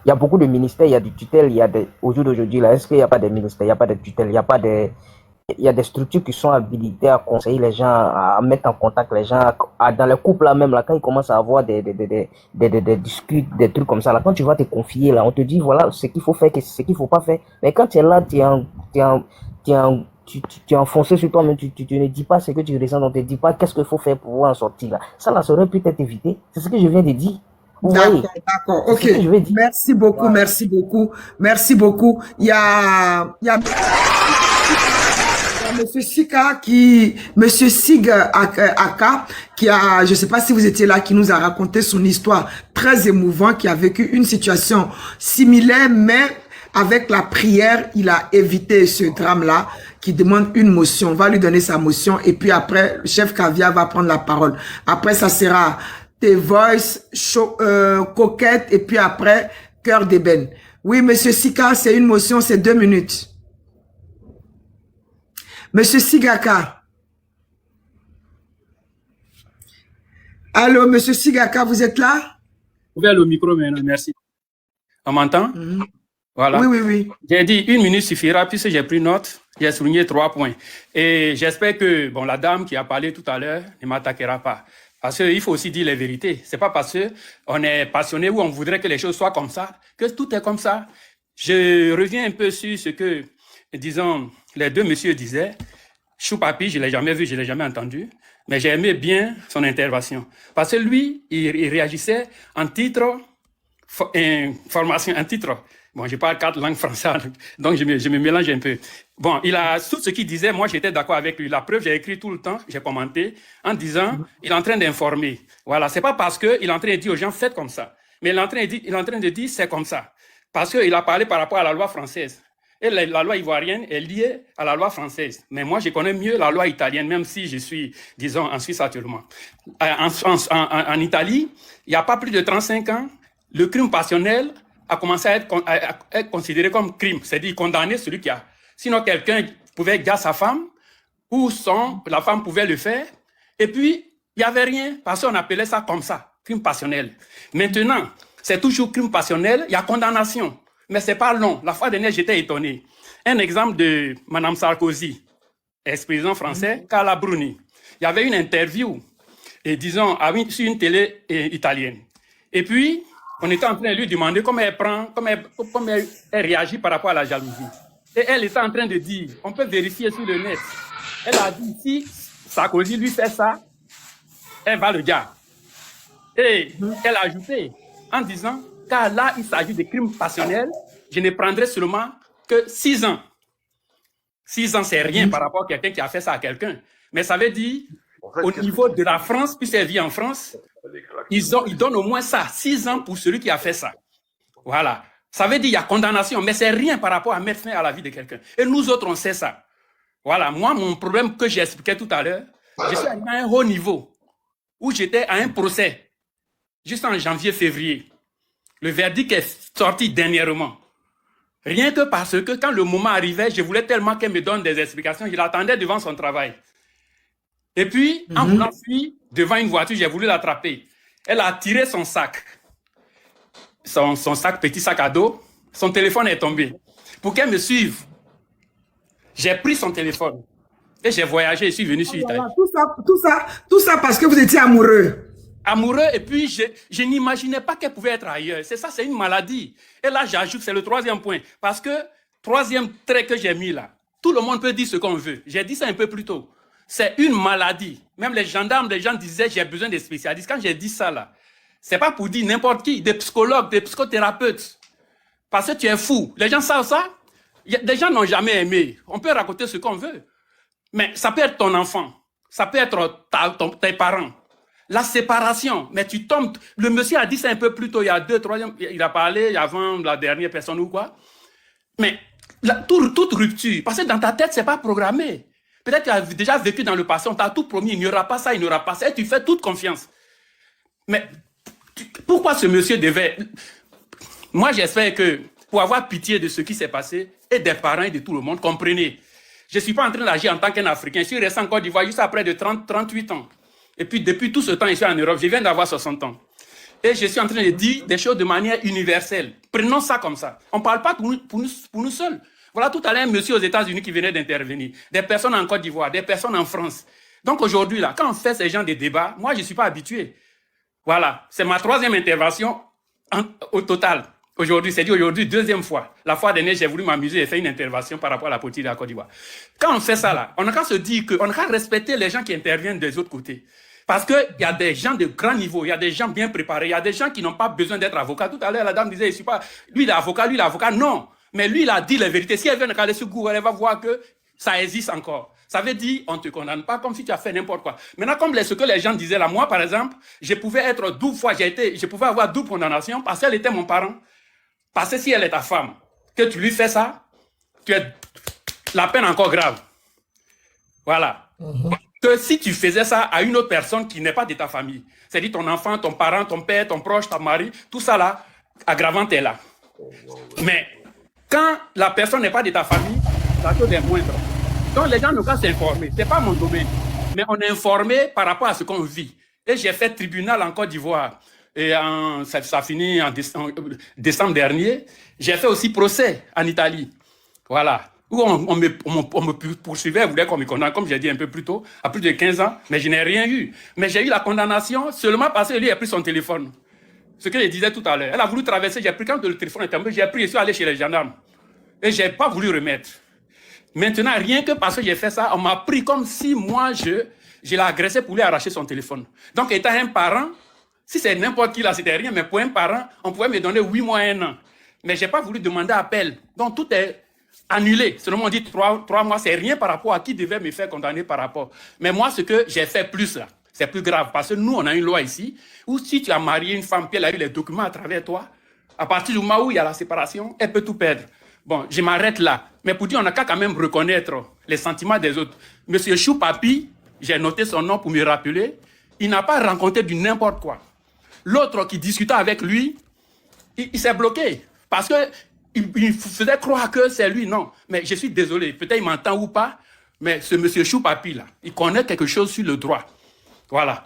Il y a beaucoup de ministères, il y a des tutelles, au jour d'aujourd'hui, là, est-ce qu'il n'y a pas de ministères, il n'y a pas de tutelles, il y a des structures qui sont habilitées à conseiller les gens, à mettre en contact les gens, dans les couples là même, là, quand ils commencent à avoir des disputes, des trucs comme ça, là, quand tu vas te confier, là, on te dit, voilà, ce qu'il faut faire, ce qu'il faut pas faire. Mais quand tu es là, tu es enfoncé sur toi, mais tu ne dis pas ce que tu ressens, on ne te dit pas qu'est-ce qu'il faut faire pour en sortir, là. Ça, là, ça aurait pu être évité. C'est ce que je viens de dire. D'accord, ok. Merci beaucoup, voilà. Merci beaucoup. Il y a Monsieur Sig Aka, qui a, je sais pas si vous étiez là, qui nous a raconté son histoire très émouvante, qui a vécu une situation similaire, mais avec la prière, il a évité ce drame-là, qui demande une motion. On va lui donner sa motion, et puis après, le chef Caviar va prendre la parole. Après, ça sera tes voice, coquette, et puis après, cœur d'ébène. Oui, Monsieur Sika, c'est une motion, c'est 2 minutes. Monsieur Sigaka. Allô, Monsieur Sigaka, vous êtes là? Ouvert le micro maintenant, merci. On m'entend? Voilà. Oui. J'ai dit 1 minute suffira puisque j'ai pris note. J'ai souligné 3 points. Et j'espère que bon, la dame qui a parlé tout à l'heure ne m'attaquera pas. Parce qu'il faut aussi dire les vérités. C'est pas parce qu'on est passionné ou on voudrait que les choses soient comme ça que tout est comme ça. Je reviens un peu sur ce que, disons, les deux messieurs disaient. Choupapi, je ne l'ai jamais vu, je ne l'ai jamais entendu, mais j'ai aimé bien son intervention. Parce que lui, il réagissait en titre, formation, en titre. Bon, je parle 4 langues françaises, donc je me mélange un peu. Bon, il a tout ce qu'il disait, moi j'étais d'accord avec lui. La preuve, j'ai écrit tout le temps, j'ai commenté, en disant, il est en train d'informer. Voilà, c'est pas parce qu'il est en train de dire aux gens, faites comme ça. Mais il est en train de dire, c'est comme ça. Parce qu'il a parlé par rapport à la loi française. Et la loi ivoirienne est liée à la loi française. Mais moi, je connais mieux la loi italienne, même si je suis, disons, en Suisse actuellement. En Italie, il n'y a pas plus de 35 ans, le crime passionnel a commencé à être considéré comme crime. C'est-à-dire condamner celui qui a. Sinon, quelqu'un pouvait garder sa femme, ou la femme pouvait le faire. Et puis, il n'y avait rien, parce qu'on appelait ça comme ça, crime passionnel. Maintenant, c'est toujours crime passionnel, il y a condamnation. Mais ce n'est pas long. La fois dernière, j'étais étonné. Un exemple de Mme Sarkozy, ex-président français, Carla Bruni. Il y avait une interview, et disons, sur une télé italienne. Et puis, on était en train de lui demander comment elle réagit par rapport à la jalousie. Et elle était en train de dire, on peut vérifier sur le net. Elle a dit, si Sarkozy lui fait ça, elle va le garder. Et elle a ajouté, en disant, car là, il s'agit de crimes passionnels, je ne prendrai seulement que 6 ans. 6 ans, c'est rien par rapport à quelqu'un qui a fait ça à quelqu'un. Mais ça veut dire, au niveau de la France, puisqu'elle vit en France, ils donnent au moins ça, 6 ans pour celui qui a fait ça. Voilà. Ça veut dire qu'il y a condamnation, mais c'est rien par rapport à mettre fin à la vie de quelqu'un. Et nous autres, on sait ça. Voilà. Moi, mon problème que j'ai expliqué tout à l'heure, je suis arrivé à un haut niveau, où j'étais à un procès, juste en janvier-février. Le verdict est sorti dernièrement. Rien que parce que quand le moment arrivait, je voulais tellement qu'elle me donne des explications, je l'attendais devant son travail. Et puis, en voulant fuir devant une voiture, j'ai voulu l'attraper. Elle a tiré son sac. Son sac, petit sac à dos. Son téléphone est tombé. Pour qu'elle me suive, j'ai pris son téléphone. Et j'ai voyagé et suis venu sur Italie. Tout ça parce que vous étiez amoureux. Amoureux, et puis je n'imaginais pas qu'elle pouvait être ailleurs. C'est ça, c'est une maladie. Et là, j'ajoute, c'est le 3e point. Parce que, 3e trait que j'ai mis là, tout le monde peut dire ce qu'on veut. J'ai dit ça un peu plus tôt. C'est une maladie. Même les gendarmes, les gens disaient, j'ai besoin de spécialistes. Quand j'ai dit ça là, c'est pas pour dire n'importe qui, des psychologues, des psychothérapeutes. Parce que tu es fou. Les gens savent ça. Des gens n'ont jamais aimé. On peut raconter ce qu'on veut. Mais ça peut être ton enfant. Ça peut être tes parents. La séparation, mais tu tombes. Le monsieur a dit ça un peu plus tôt, il y a 2, 3 ans, il a parlé avant la dernière personne ou quoi. Mais toute rupture, parce que dans ta tête, ce n'est pas programmé. Peut-être que tu as déjà vécu dans le passé, on t'a tout promis, il n'y aura pas ça, il n'y aura pas ça, et tu fais toute confiance. Mais pourquoi ce monsieur devait... Moi, j'espère que pour avoir pitié de ce qui s'est passé et des parents et de tout le monde. Comprenez. Je ne suis pas en train d'agir en tant qu'un Africain. Je suis resté en Côte d'Ivoire juste après de 38 ans. Et puis, depuis tout ce temps, je suis en Europe. Je viens d'avoir 60 ans. Et je suis en train de dire des choses de manière universelle. Prenons ça comme ça. On ne parle pas pour nous seuls. Voilà tout à l'heure un monsieur aux États-Unis qui venait d'intervenir. Des personnes en Côte d'Ivoire, des personnes en France. Donc aujourd'hui, là, quand on fait ces genres de débats, moi, je ne suis pas habitué. Voilà. C'est ma 3e intervention au total. Aujourd'hui, c'est dit aujourd'hui, 2e fois. La fois dernière, j'ai voulu m'amuser et faire une intervention par rapport à la politique de la Côte d'Ivoire. Quand on fait ça là, on n'a qu'à se dire qu'on n'a qu'à respecter les gens qui interviennent des autres côtés. Parce qu'il y a des gens de grand niveau, il y a des gens bien préparés, il y a des gens qui n'ont pas besoin d'être avocats. Tout à l'heure, la dame disait, je suis pas, lui il est avocat, lui il est avocat. Non, mais lui il a dit la vérité. Si elle vient de regarder sur Google, elle va voir que ça existe encore. Ça veut dire, on ne te condamne pas comme si tu as fait n'importe quoi. Maintenant, comme ce que les gens disaient là, moi par exemple, je pouvais être 12 fois, je pouvais avoir 12 condamnations parce qu'elle était mon parent. Parce que si elle est ta femme, que tu lui fais ça, tu es la peine encore grave. Voilà. Que si tu faisais ça à une autre personne qui n'est pas de ta famille, c'est-à-dire ton enfant, ton parent, ton père, ton proche, ton mari, tout ça là, aggravante est là. Mais quand la personne n'est pas de ta famille, la chose est moindre. Donc les gens n'ont qu'à s'informer. Ce n'est pas mon domaine. Mais on est informé par rapport à ce qu'on vit. Et j'ai fait tribunal en Côte d'Ivoire. Et ça finit en décembre dernier. J'ai fait aussi procès en Italie. Voilà. Où on me poursuivait, on voulait qu'on me condamne, comme j'ai dit un peu plus tôt, à plus de 15 ans, mais je n'ai rien eu. Mais j'ai eu la condamnation seulement parce que lui a pris son téléphone. Ce que je disais tout à l'heure. Elle a voulu traverser, j'ai pris quand le téléphone est tombé, j'ai pris et suis allé chez les gendarmes. Et je n'ai pas voulu remettre. Maintenant, rien que parce que j'ai fait ça, on m'a pris comme si moi, je l'ai agressé pour lui arracher son téléphone. Donc, étant un parent, si c'est n'importe qui là, c'était rien, mais pour un parent, on pouvait me donner 8 mois, 1 an. Mais je n'ai pas voulu demander appel. Donc, tout est annulé. Seulement, on dit 3 mois, c'est rien par rapport à qui devait me faire condamner par rapport. Mais moi, ce que j'ai fait plus là, c'est plus grave. Parce que nous, on a une loi ici, où si tu as marié une femme, puis elle a eu les documents à travers toi, à partir du moment où il y a la séparation, elle peut tout perdre. Bon, je m'arrête là. Mais pour dire, on n'a qu'à quand même reconnaître les sentiments des autres. Monsieur Choupapi, j'ai noté son nom pour me rappeler, il n'a pas rencontré du n'importe quoi. L'autre qui discutait avec lui, il s'est bloqué. Parce qu'il faisait croire que c'est lui. Non, mais je suis désolé. Peut-être il m'entend ou pas, mais ce monsieur Choupapi là, il connaît quelque chose sur le droit. Voilà.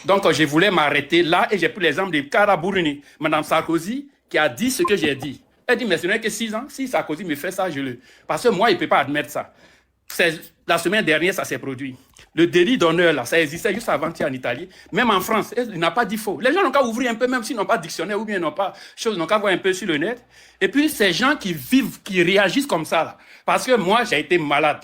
Donc, je voulais m'arrêter là et j'ai pris l'exemple de Kara Bourini, Madame Sarkozy, qui a dit ce que j'ai dit. Elle dit, mais ce n'est que 6 ans. Si Sarkozy me fait ça, je le... Parce que moi, il ne peut pas admettre ça. La semaine dernière, ça s'est produit. Le délit d'honneur, là, ça existait juste avant-hier en Italie. Même en France, il n'a pas dit faux. Les gens n'ont qu'à ouvrir un peu, même s'ils n'ont pas de dictionnaire ou bien n'ont pas chose, n'ont qu'à voir un peu sur le net. Et puis, ces gens qui vivent, qui réagissent comme ça, là. Parce que moi, j'ai été malade.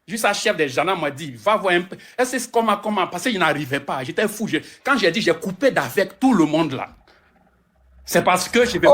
Juste un chef des gendarmes m'a dit, va voir un peu. Et c'est comment, parce qu'il n'arrivait pas. J'étais fou. Quand j'ai dit, j'ai coupé d'avec tout le monde, là. C'est parce que je vais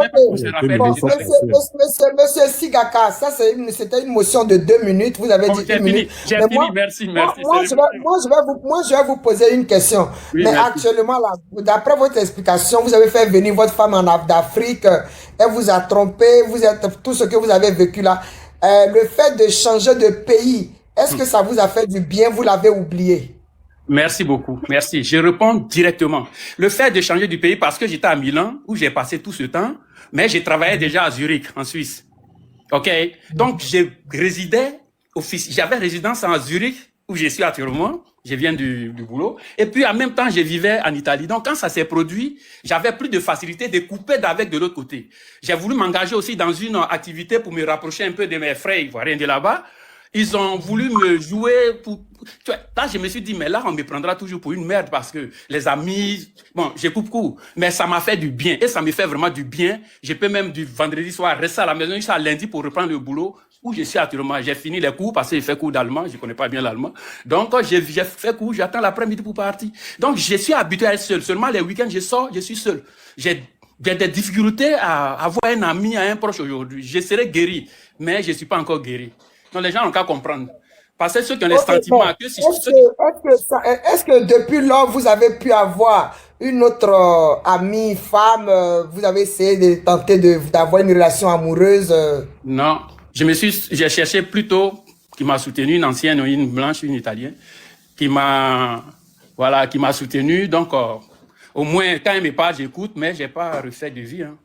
même Monsieur Sigaka, ça c'était une motion de 2 minutes. Vous avez dit 1 minute. J'ai fini, merci. Moi, je vais vous poser une question. Oui, mais merci. actuellement, là, d'après votre explication, vous avez fait venir votre femme d'Afrique, elle vous a trompé, vous êtes tout ce que vous avez vécu là. Le fait de changer de pays, est-ce que ça vous a fait du bien? Vous l'avez oublié? Merci beaucoup, merci. Je réponds directement. Le fait de changer du pays, parce que j'étais à Milan, où j'ai passé tout ce temps, mais j'ai travaillé déjà à Zurich, en Suisse. OK? Donc, j'avais résidence en Zurich, où je suis actuellement. Je viens du boulot. Et puis, en même temps, je vivais en Italie. Donc, quand ça s'est produit, j'avais plus de facilité de couper d'avec de l'autre côté. J'ai voulu m'engager aussi dans une activité pour me rapprocher un peu de mes frères ivoiriens de là-bas. Ils ont voulu me jouer pour... Tu vois, là, je me suis dit, mais là, on me prendra toujours pour une merde parce que les amis... Bon, je coupe court. Mais ça m'a fait du bien. Et ça me fait vraiment du bien. Je peux même du vendredi soir rester à la maison jusqu'à lundi pour reprendre le boulot où je suis actuellement. J'ai fini les cours parce que j'ai fait cours d'allemand. Je connais pas bien l'allemand. Donc, j'ai fait cours. J'attends l'après-midi pour partir. Donc, je suis habitué à être seul. Seulement, les week-ends, je sors, je suis seul. J'ai des difficultés à avoir un ami, un proche aujourd'hui. Je serai guéri. Mais je suis pas encore guéri. Donc, les gens n'ont qu'à comprendre. Parce que ceux qui ont les sentiments... Bon. Est-ce que depuis lors, vous avez pu avoir une autre amie, femme, vous avez essayé de tenter d'avoir une relation amoureuse? Non. J'ai cherché plutôt qui m'a soutenu, une ancienne, une blanche, une italienne, qui m'a soutenu. Donc, au moins, quand elle me parle, j'écoute, mais j'ai pas refait de vie. Hein.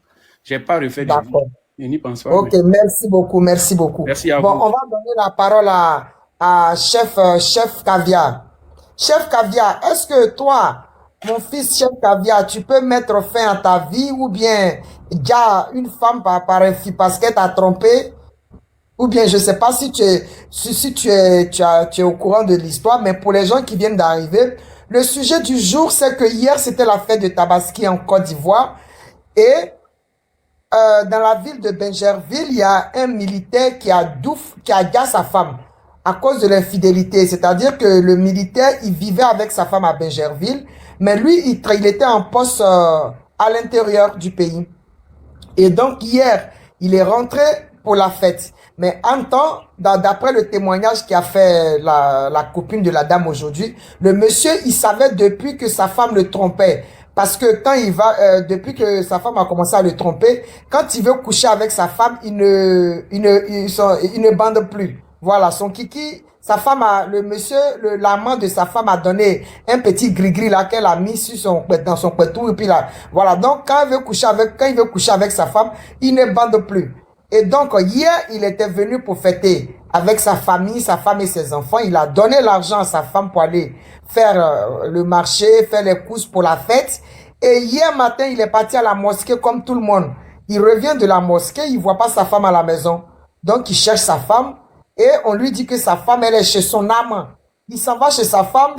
J'ai pas refait de vie. Je n'y pense pas. Ok, merci beaucoup, merci beaucoup. Merci à Bon, vous. on va donner la parole à Chef Caviar. Chef Caviar, est-ce que toi, mon fils Chef Caviar, tu peux mettre fin à ta vie ou bien déjà une femme parce qu'elle t'a trompé? Ou bien je sais pas si tu es au courant de l'histoire, mais pour les gens qui viennent d'arriver, le sujet du jour, c'est que hier, c'était la fête de Tabaski en Côte d'Ivoire. Et dans la ville de Benjerville, il y a un militaire qui a dit à sa femme à cause de l'infidélité. C'est-à-dire que le militaire, il vivait avec sa femme à Benjerville, mais lui, il était en poste à l'intérieur du pays. Et donc, hier, il est rentré pour la fête. Mais en temps, d'après le témoignage qu'a fait la copine de la dame aujourd'hui, le monsieur, il savait depuis que sa femme le trompait. Parce que quand il va, depuis que sa femme a commencé à le tromper, quand il veut coucher avec sa femme, il ne bande plus. Voilà, son kiki, sa femme l'amant de sa femme a donné un petit gris-gris là qu'elle a mis dans son pétou et puis là, voilà. Donc, quand il veut coucher avec sa femme, il ne bande plus. Et donc, hier, il était venu pour fêter avec sa famille, sa femme et ses enfants. Il a donné l'argent à sa femme pour aller faire le marché, faire les courses pour la fête. Et hier matin, il est parti à la mosquée comme tout le monde. Il revient de la mosquée, il voit pas sa femme à la maison. Donc, il cherche sa femme et on lui dit que sa femme, elle est chez son amant. Il s'en va chez sa femme,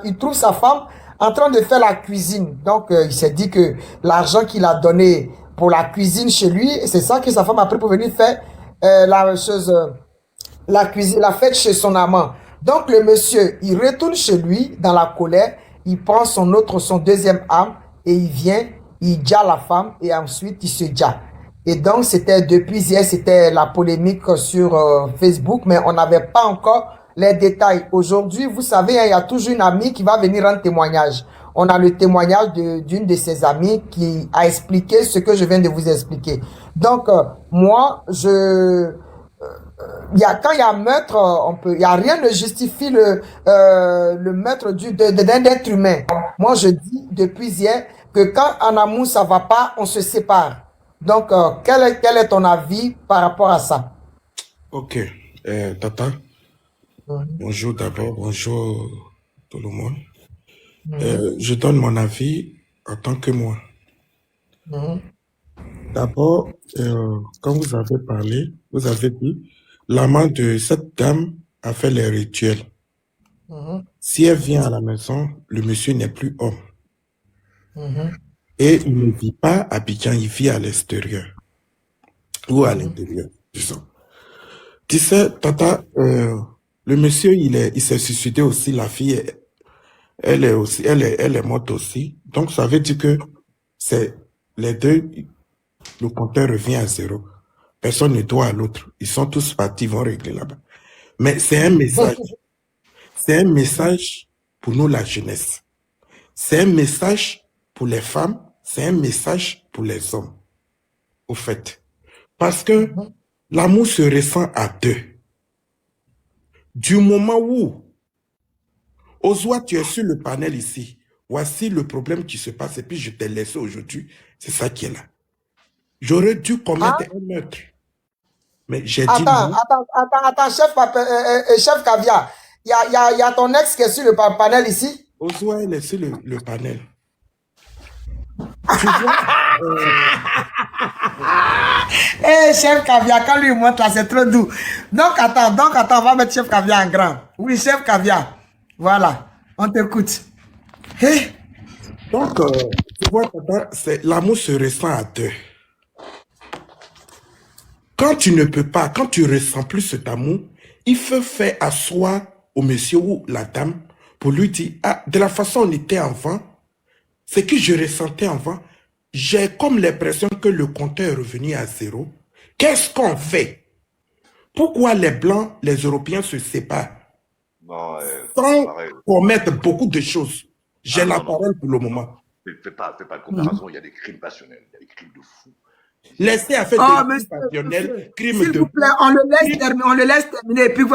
il trouve sa femme en train de faire la cuisine. Donc, il s'est dit que l'argent qu'il a donné pour la cuisine chez lui, c'est ça que sa femme a pris pour venir faire la fête chez son amant. Donc le monsieur, il retourne chez lui dans la colère, il prend son deuxième arme et il vient, il dit à la femme et ensuite il se dit. Et donc depuis hier, c'était la polémique sur Facebook, mais on n'avait pas encore les détails. Aujourd'hui, vous savez, il y a toujours une amie qui va venir rendre témoignage. On a le témoignage d'une de ses amies qui a expliqué ce que je viens de vous expliquer. Donc, moi, quand il y a meurtre, il y a rien ne justifie le meurtre d'un être humain. Moi, je dis depuis hier que quand en amour ça va pas, on se sépare. Donc, quel est ton avis par rapport à ça? Ok, Tata. Bonjour d'abord, bonjour tout le monde. Je donne mon avis en tant que moi. D'abord, quand vous avez parlé, vous avez dit, l'amant de cette dame a fait les rituels. Si elle vient à la maison, le monsieur n'est plus homme. Et il ne vit pas à Abidjan, il vit à l'extérieur. Ou à l'intérieur, disons. Tu sais, Tata, le monsieur, il s'est suicidé aussi, la fille, elle est morte aussi. Donc, ça veut dire que c'est les deux, le compteur revient à zéro. Personne ne doit à l'autre. Ils sont tous partis, ils vont régler là-bas. Mais c'est un message. C'est un message pour nous, la jeunesse. C'est un message pour les femmes. C'est un message pour les hommes. Au fait. Parce que l'amour se ressent à deux. Du moment où Ozwa, tu es sur le panel ici. Voici le problème qui se passe et puis je t'ai laissé aujourd'hui. C'est ça qui est là. J'aurais dû commettre un meurtre. Mais j'ai dit non. Attends, chef Caviar. Il y a ton ex qui est sur le panel ici? Ozwa, elle est sur le panel. Tu vois, Chef Caviar, quand lui montre là, c'est trop doux. Donc, attends, on va mettre Chef Caviar en grand. Oui, Chef Caviar. Voilà, on t'écoute. Hey. Donc, tu vois, l'amour se ressent à deux. Quand tu ne peux pas, quand tu ressens plus cet amour, il faut faire asseoir au monsieur ou la dame pour lui dire, ah, de la façon on était avant, ce que je ressentais avant, j'ai comme l'impression que le compteur est revenu à zéro. Qu'est-ce qu'on fait? Pourquoi les Blancs, les Européens se séparent? Sans commettre beaucoup de choses. J'ai la parole pour le moment. Fais pas de comparaison, il y a des crimes passionnels, il y a des crimes de fous. Laissez à faire des crimes passionnels, crimes de... S'il vous plaît, on le laisse terminer, et puis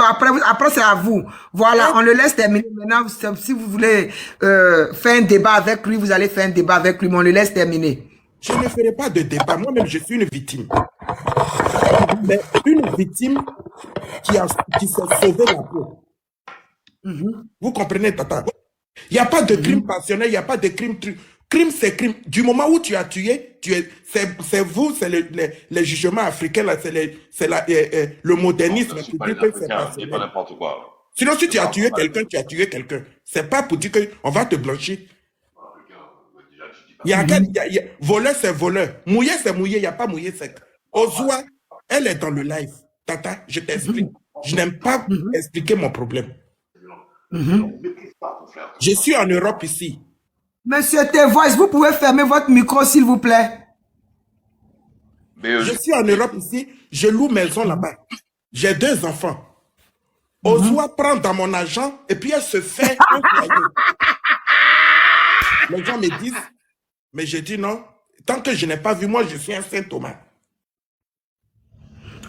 après c'est à vous. Voilà, on le laisse terminer. Maintenant, si vous voulez faire un débat avec lui, vous allez faire un débat avec lui, mais on le laisse terminer. Je ne ferai pas de débat. Moi-même, je suis une victime. Mais une victime qui s'est sauvé la peau. Vous comprenez, Tata? Il n'y a pas de crime passionnel, il n'y a pas de crime... Crime, c'est crime. Du moment où tu as tué, c'est vous, c'est les jugements africains, c'est le modernisme qui dit que c'est passionnel. Pas n'importe quoi. Sinon, si tu as tué quelqu'un, tu as tué quelqu'un. C'est pas pour dire qu'on va te blanchir. Voleur, c'est voleur. Mouillé, c'est mouillé. Il n'y a pas mouillé sec. Ozua, elle est dans le live. Tata, je t'explique. Je n'aime pas expliquer mon problème. Je suis en Europe ici. Monsieur T-Voice, vous pouvez fermer votre micro, s'il vous plaît. Je suis en Europe ici. Je loue maison là-bas. J'ai 2 enfants. Ozua prend dans mon argent et puis elle se fait un foyer. Les gens me disent, mais je dis non. Tant que je n'ai pas vu, moi, je suis un Saint Thomas.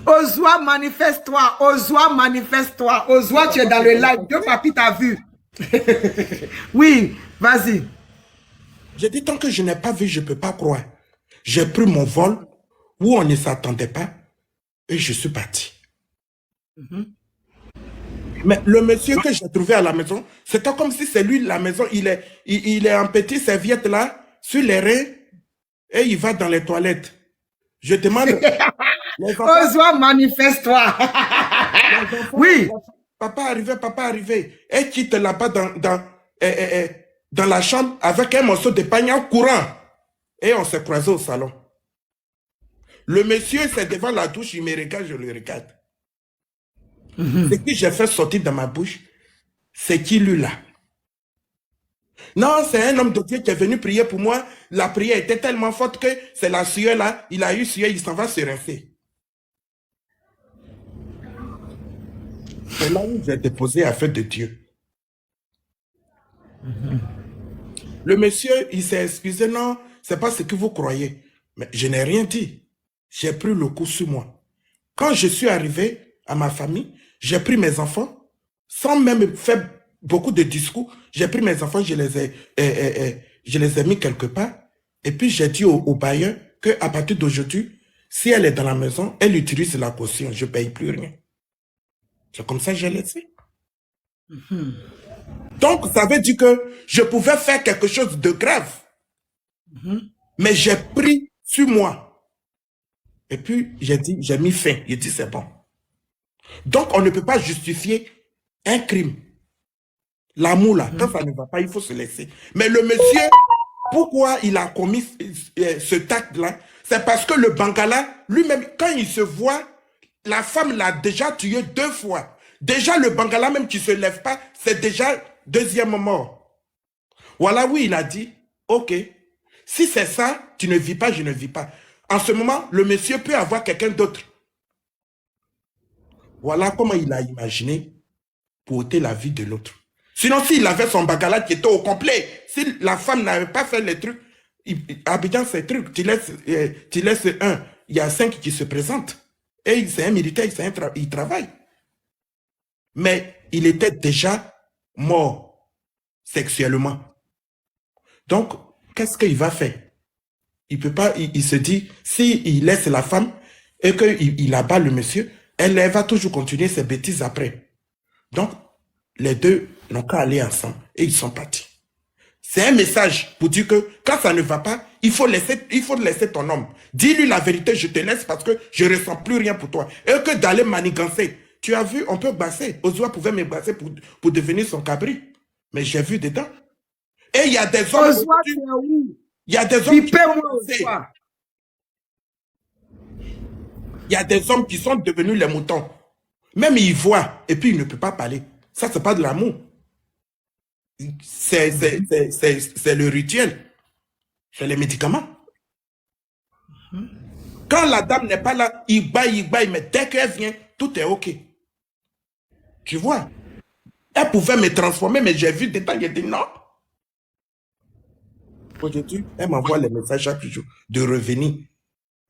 Ozua, manifeste-toi. Ozua, manifeste-toi. Ozua, tu es dans le live. Deux papis t'as vu. Oui, vas-y. J'ai dit, tant que je n'ai pas vu, je ne peux pas croire. J'ai pris mon vol où on ne s'attendait pas et je suis parti. Mais le monsieur que j'ai trouvé à la maison, c'était comme si c'est lui, la maison, il est en petite serviette là, sur les reins, et il va dans les toilettes. Je demande... Ozua, manifeste-toi. Oui. Papa arrivé. Et quitte là-bas dans la chambre avec un morceau de pagne en courant. Et on s'est croisés au salon. Le monsieur, c'est devant la douche, il me regarde, je le regarde. Ce que j'ai fait sortir dans ma bouche, c'est qui lui là? Non, c'est un homme de Dieu qui est venu prier pour moi. La prière était tellement forte que c'est la sueur là. Il a eu sueur, il s'en va se rincer. C'est là où j'ai déposé affaire de Dieu. Le monsieur, il s'est excusé. Non, c'est pas ce que vous croyez. Mais je n'ai rien dit. J'ai pris le coup sur moi. Quand je suis arrivé à ma famille, j'ai pris mes enfants, sans même faire beaucoup de discours. J'ai pris mes enfants, je les ai mis quelque part. Et puis j'ai dit au bailleur qu'à partir d'aujourd'hui, si elle est dans la maison, elle utilise la caution. Je ne paye plus rien. C'est comme ça que j'ai laissé. Donc, ça veut dire que je pouvais faire quelque chose de grave. Mais j'ai pris sur moi. Et puis, j'ai mis fin. J'ai dit, c'est bon. Donc, on ne peut pas justifier un crime. L'amour, là, quand ça ne va pas, il faut se laisser. Mais le monsieur, pourquoi il a commis ce tact-là? C'est parce que le Bangala, lui-même, quand il se voit, la femme l'a déjà tué 2 fois. Déjà, le Bangala, même qui ne se lève pas, c'est déjà 2e mort. Voilà, oui, il a dit, ok, si c'est ça, tu ne vis pas, je ne vis pas. En ce moment, le monsieur peut avoir quelqu'un d'autre. Voilà comment il a imaginé pour ôter la vie de l'autre. Sinon, s'il avait son Bangala qui était au complet, si la femme n'avait pas fait les trucs, Abidjan, ces trucs, tu laisses un, il y a 5 qui se présentent. Et c'est un militaire, il travaille. Mais il était déjà mort sexuellement. Donc, qu'est-ce qu'il va faire? Il peut pas, il se dit, s'il laisse la femme et qu'il abat le monsieur, elle va toujours continuer ses bêtises après. Donc, les deux n'ont qu'à aller ensemble et ils sont partis. C'est un message pour dire que quand ça ne va pas, il faut laisser ton homme. Dis-lui la vérité, je te laisse parce que je ne ressens plus rien pour toi. Et que d'aller manigancer. Tu as vu, on peut basser. Ozua pouvait me basser pour devenir son cabri. Mais j'ai vu dedans. Et il y a des hommes... Il y a des hommes il y a des hommes qui sont devenus les moutons. Même ils voient et puis ils ne peuvent pas parler. Ça, c'est pas de l'amour. C'est le rituel. C'est les médicaments. Quand la dame n'est pas là, il baille, mais dès qu'elle vient, tout est OK. Tu vois? Elle pouvait me transformer, mais j'ai vu des temps, j'ai dit non. Aujourd'hui, elle m'envoie les messages chaque jour de revenir.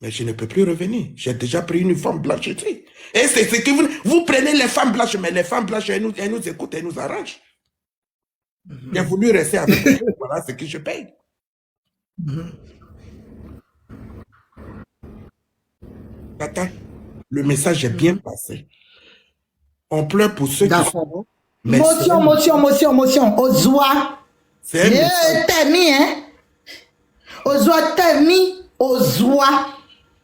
Mais je ne peux plus revenir. J'ai déjà pris une femme blanche ici. Et c'est ce que vous prenez les femmes blanches, mais les femmes blanches, elles nous écoutent, elles nous arrangent. J'ai voulu rester avec eux. Voilà ce que je paye. Tata, le message est bien passé. On pleure pour ceux qui sont... Motion. Ozwa. C'est un message. T'es mis, hein? Ozwa.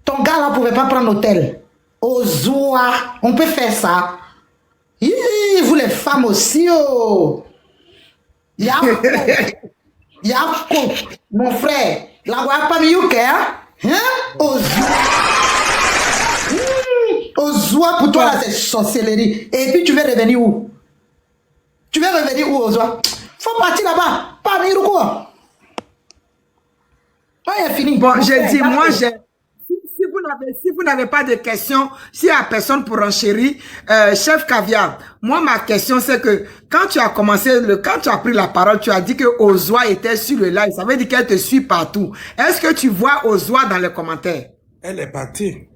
Ton gars là pouvait pas prendre l'hôtel. Ozwa. On peut faire ça. Vous les femmes aussi, oh. Yako, mon frère. La voix pas mieux hein? Ozwa pour toi là c'est sorcellerie. Et puis tu veux revenir où? Ozwa? Faut partir là-bas. Pas venir quoi? Ouais, fini. Bon, j'ai dit, moi, si vous n'avez pas de questions, s'il n'y a personne pour enchérir, chef Caviar, moi, ma question, c'est que quand tu as quand tu as pris la parole, tu as dit que Ozwa était sur le live. Ça veut dire qu'elle te suit partout. Est-ce que tu vois Ozwa dans les commentaires? Elle est partie.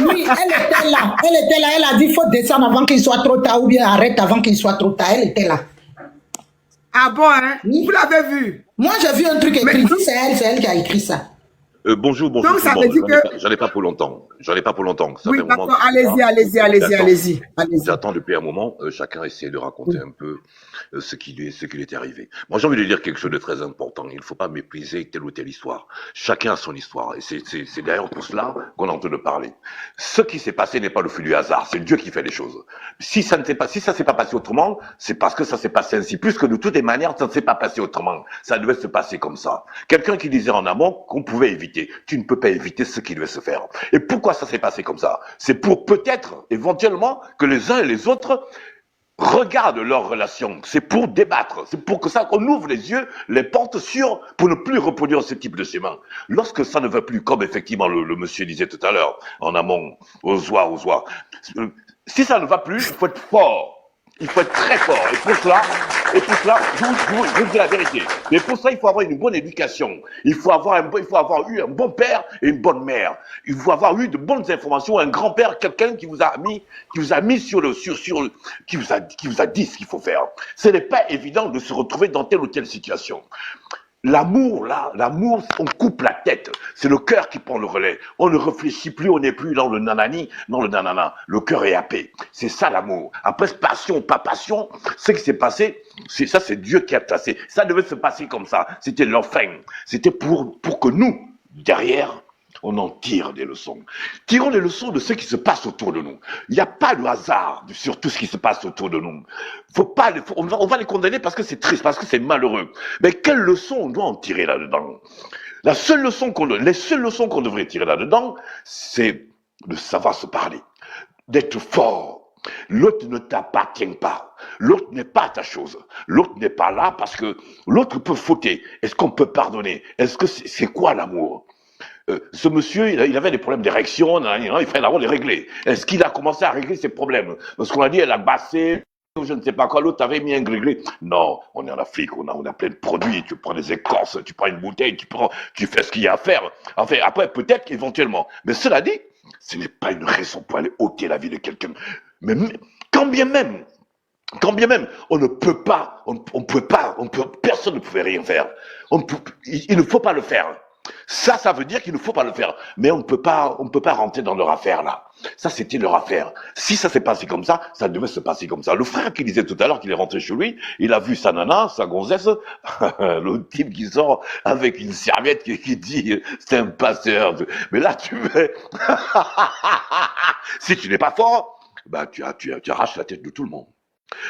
Oui, elle était là, elle a dit faut descendre avant qu'il soit trop tard ou bien arrête avant qu'il soit trop tard, elle était là. Ah bon, hein? Oui. Vous l'avez vu? Moi j'ai vu un truc écrit, c'est elle qui a écrit ça. Bonjour. Donc ça veut dire que... J'en ai pas pour longtemps. Ça oui, d'accord, allez-y. J'attends depuis un moment, chacun essaie de raconter un peu ce qui lui est arrivé. Moi, j'ai envie de dire quelque chose de très important. Il ne faut pas mépriser telle ou telle histoire. Chacun a son histoire. Et c'est d'ailleurs pour cela qu'on est en train de parler. Ce qui s'est passé n'est pas le fruit du hasard. C'est Dieu qui fait les choses. Si ça s'est pas passé autrement, c'est parce que ça s'est passé ainsi. Puisque de toutes les manières, ça ne s'est pas passé autrement. Ça devait se passer comme ça. Quelqu'un qui disait en amont qu'on pouvait éviter. Tu ne peux pas éviter ce qui devait se faire. Et pourquoi ça s'est passé comme ça? C'est pour peut-être, éventuellement, que les uns et les autres regardent leur relation. C'est pour débattre. C'est pour que ça, qu'on ouvre les yeux, les portes pour ne plus reproduire ce type de schéma. Lorsque ça ne va plus, comme effectivement le monsieur disait tout à l'heure, en amont, Ozwa. Si ça ne va plus, il faut être fort. Il faut être très fort. Et pour cela, je vous dis la vérité. Mais pour ça, il faut avoir une bonne éducation. Il faut avoir eu un bon père et une bonne mère. Il faut avoir eu de bonnes informations, un grand-père, quelqu'un qui vous a mis qui vous a dit ce qu'il faut faire. Ce n'est pas évident de se retrouver dans telle ou telle situation. L'amour, on coupe la tête. C'est le cœur qui prend le relais. On ne réfléchit plus, on n'est plus dans le nanani, dans le nanana. Le cœur est happé. C'est ça l'amour. Après, passion, pas passion, ce qui s'est passé, c'est Dieu qui a placé. Ça devait se passer comme ça. C'était l'enfant. C'était pour que nous, derrière, on en tire des leçons. Tirons les leçons de ce qui se passe autour de nous. Il n'y a pas de hasard sur tout ce qui se passe autour de nous. On va les condamner parce que c'est triste, parce que c'est malheureux. Mais quelle leçon on doit en tirer là-dedans? Les seules leçons qu'on devrait tirer là-dedans, c'est de savoir se parler, d'être fort. L'autre ne t'appartient pas. L'autre n'est pas ta chose. L'autre n'est pas là parce que l'autre peut fauter. Est-ce qu'on peut pardonner? Est-ce que c'est quoi l'amour? Ce monsieur, il avait des problèmes d'érection, il fallait d'abord les régler. Est-ce qu'il a commencé à régler ses problèmes? Parce qu'on a dit, elle a bassé, je ne sais pas quoi, l'autre avait mis un gréglé. Non, on est en Afrique, on a plein de produits, tu prends des écorces, tu prends une bouteille, tu fais ce qu'il y a à faire. Enfin, après, peut-être éventuellement. Mais cela dit, ce n'est pas une raison pour aller ôter la vie de quelqu'un. Mais quand bien même, on ne peut pas, personne ne pouvait rien faire. Il ne faut pas le faire. Ça veut dire qu'il ne faut pas le faire. Mais on ne peut pas rentrer dans leur affaire là. Ça, c'était leur affaire. Si ça s'est passé comme ça, ça devait se passer comme ça. Le frère qui disait tout à l'heure qu'il est rentré chez lui, il a vu sa nana, sa gonzesse, le type qui sort avec une serviette qui dit c'est un passeur. Mais là, si tu n'es pas fort, bah tu arraches la tête de tout le monde.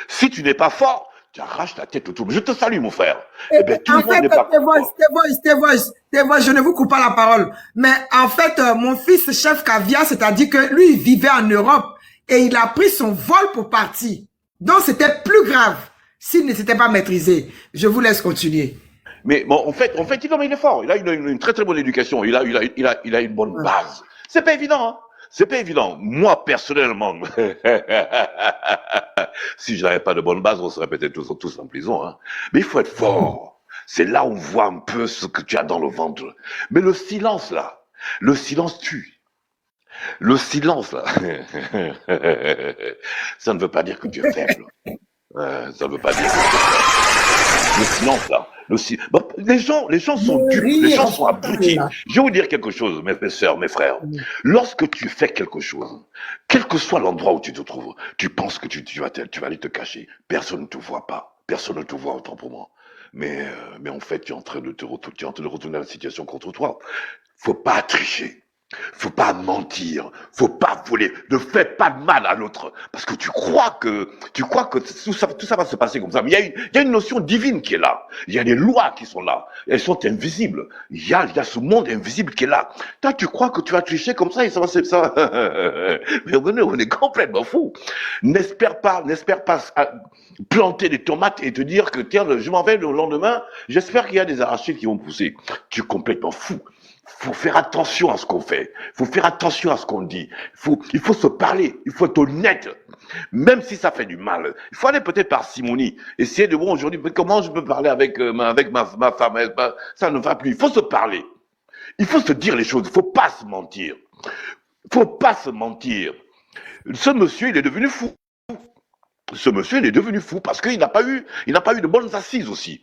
Si tu n'es pas fort, tu arraches la tête de tout le monde. Je te salue, mon frère. Eh ben, tout le monde n'est pas je ne vous coupe pas la parole. Mais en fait, mon fils, chef Caviar, c'est-à-dire que lui, il vivait en Europe et il a pris son vol pour partir. Donc, c'était plus grave s'il ne s'était pas maîtrisé. Je vous laisse continuer. Mais bon, en fait, il est fort. Il a une très très bonne éducation. Il a une bonne base. C'est pas évident, hein. C'est pas évident. Moi, personnellement, si je n'avais pas de bonne base, on serait peut-être tous en prison, hein. Mais il faut être fort. C'est là où on voit un peu ce que tu as dans le ventre. Mais le silence, là, le silence tue. Le silence, là, ça ne veut pas dire que tu es faible. Ça ne veut pas dire le silence, là. Bon, les gens sont dupes, les gens sont abrutis. Je vais vous dire quelque chose, mes sœurs, mes frères. Lorsque tu fais quelque chose, quel que soit l'endroit où tu te trouves, tu penses que tu vas aller te cacher. Personne ne te voit pas. Personne ne te voit autant pour moi. Mais en fait, tu es en train de retourner la situation contre toi. Faut pas tricher. Faut pas mentir, faut pas voler, ne fais pas de mal à l'autre, parce que tu crois que tout ça va se passer comme ça. Mais il y a une notion divine qui est là. Il y a des lois qui sont là. Elles sont invisibles. Il y a ce monde invisible qui est là. Toi, tu crois que tu vas tricher comme ça et ça va ça. Mais on est complètement fou. N'espère pas planter des tomates et te dire que tiens, je m'en vais le lendemain, j'espère qu'il y a des arachides qui vont pousser. Tu es complètement fou. Faut faire attention à ce qu'on fait. Faut faire attention à ce qu'on dit. Il faut se parler. Il faut être honnête. Même si ça fait du mal. Il faut aller peut-être par simonie. Essayer de voir aujourd'hui, comment je peux parler avec ma femme. Ça ne va plus. Il faut se parler. Il faut se dire les choses. Il faut pas se mentir. Faut pas se mentir. Ce monsieur, il est devenu fou. Ce monsieur, il est devenu fou parce qu'il n'a pas eu de bonnes assises aussi.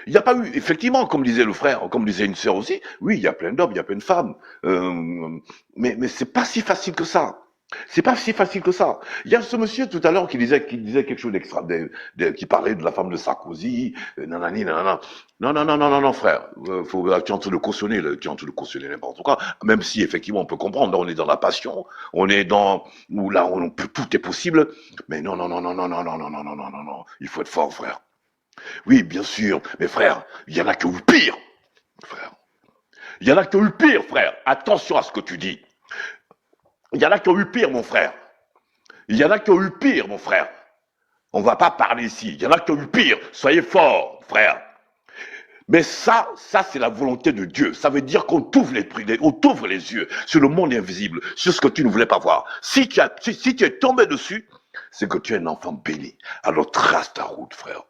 Il n'y a pas eu, effectivement, comme disait le frère, comme disait une sœur aussi, oui, il y a plein d'hommes, il y a plein de femmes, mais c'est pas si facile que ça. C'est pas si facile que ça. Il y a ce monsieur tout à l'heure qui disait quelque chose d'extra, qui parlait de la femme de Sarkozy, nanani, nanana. Non, frère. Tu es en train de cautionner, n'importe quoi. Même si, effectivement, on peut comprendre, là, on est dans la passion, on est où là, tout est possible. Mais non. Il faut être fort, frère. Oui, bien sûr, mais frère, il y en a qui ont eu pire, frère. Il y en a qui ont eu pire, frère. Attention à ce que tu dis. Il y en a qui ont eu pire, mon frère. Il y en a qui ont eu pire, mon frère. On va pas parler ici. Il y en a qui ont eu pire. Soyez forts, frère. Mais ça c'est la volonté de Dieu. Ça veut dire qu'on t'ouvre les yeux sur le monde invisible, sur ce que tu ne voulais pas voir. Si tu es tombé dessus, c'est que tu es un enfant béni. Alors trace ta route, frère.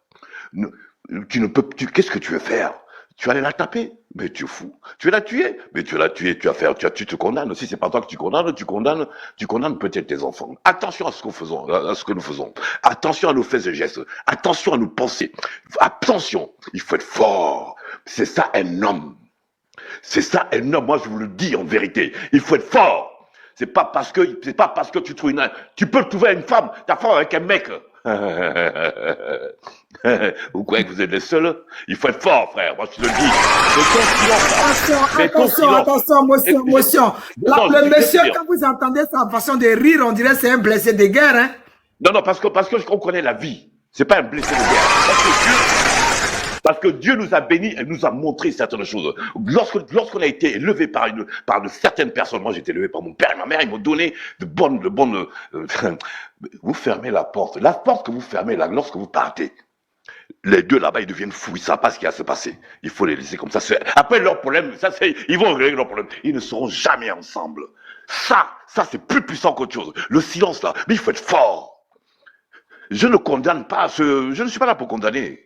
Qu'est-ce que tu veux faire? Tu vas aller la taper? Mais tu es fou. Tu veux la tuer? Mais tu vas la tuer, tu te condamnes. Si c'est pas toi que tu condamnes peut-être tes enfants. Attention à ce que nous faisons. Attention à nos faits et gestes. Attention à nos pensées. Attention. Il faut être fort. C'est ça un homme. C'est ça un homme. Moi, je vous le dis en vérité. Il faut être fort. C'est pas parce que tu trouves tu peux trouver une femme, ta femme avec un mec. Vous croyez que vous êtes les seuls? Il faut être fort, frère. Moi, je te le dis. Attention, motion. Le monsieur, quand vous entendez sa façon de rire, on dirait que c'est un blessé de guerre, hein? Non, parce qu'on connaît la vie. C'est pas un blessé de guerre. Parce que Dieu nous a bénis et nous a montré certaines choses. Lorsqu'on a été élevé par de certaines personnes, moi j'ai été élevé par mon père et ma mère, ils m'ont donné de bonnes. Vous fermez la porte. La porte que vous fermez là, lorsque vous partez, les deux là-bas, ils deviennent fous, ils ne savent pas ce qui va se passer. Il faut les laisser comme ça. Après leur problème, ils vont régler leur problème. Ils ne seront jamais ensemble. Ça c'est plus puissant qu'autre chose. Le silence là, mais il faut être fort. Je ne condamne pas, je ne suis pas là pour condamner.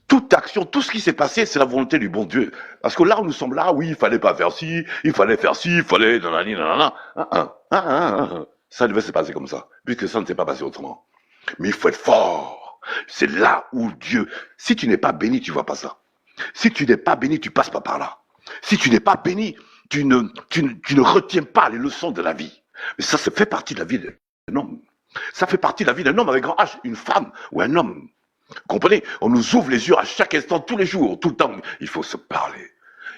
Toute action, tout ce qui s'est passé, c'est la volonté du bon Dieu. Parce que là où nous sommes là, oui, il fallait pas faire ci, il fallait faire ci, il fallait nanana. Ça devait se passer comme ça, puisque ça ne s'est pas passé autrement. Mais il faut être fort. C'est là où Dieu, si tu n'es pas béni, tu vois pas ça. Si tu n'es pas béni, tu passes pas par là. Si tu n'es pas béni, tu ne retiens pas les leçons de la vie. Mais ça fait partie de la vie d'un homme. Ça fait partie de la vie d'un homme avec grand H, une femme ou un homme. Comprenez? On nous ouvre les yeux à chaque instant, tous les jours, tout le temps. Il faut se parler.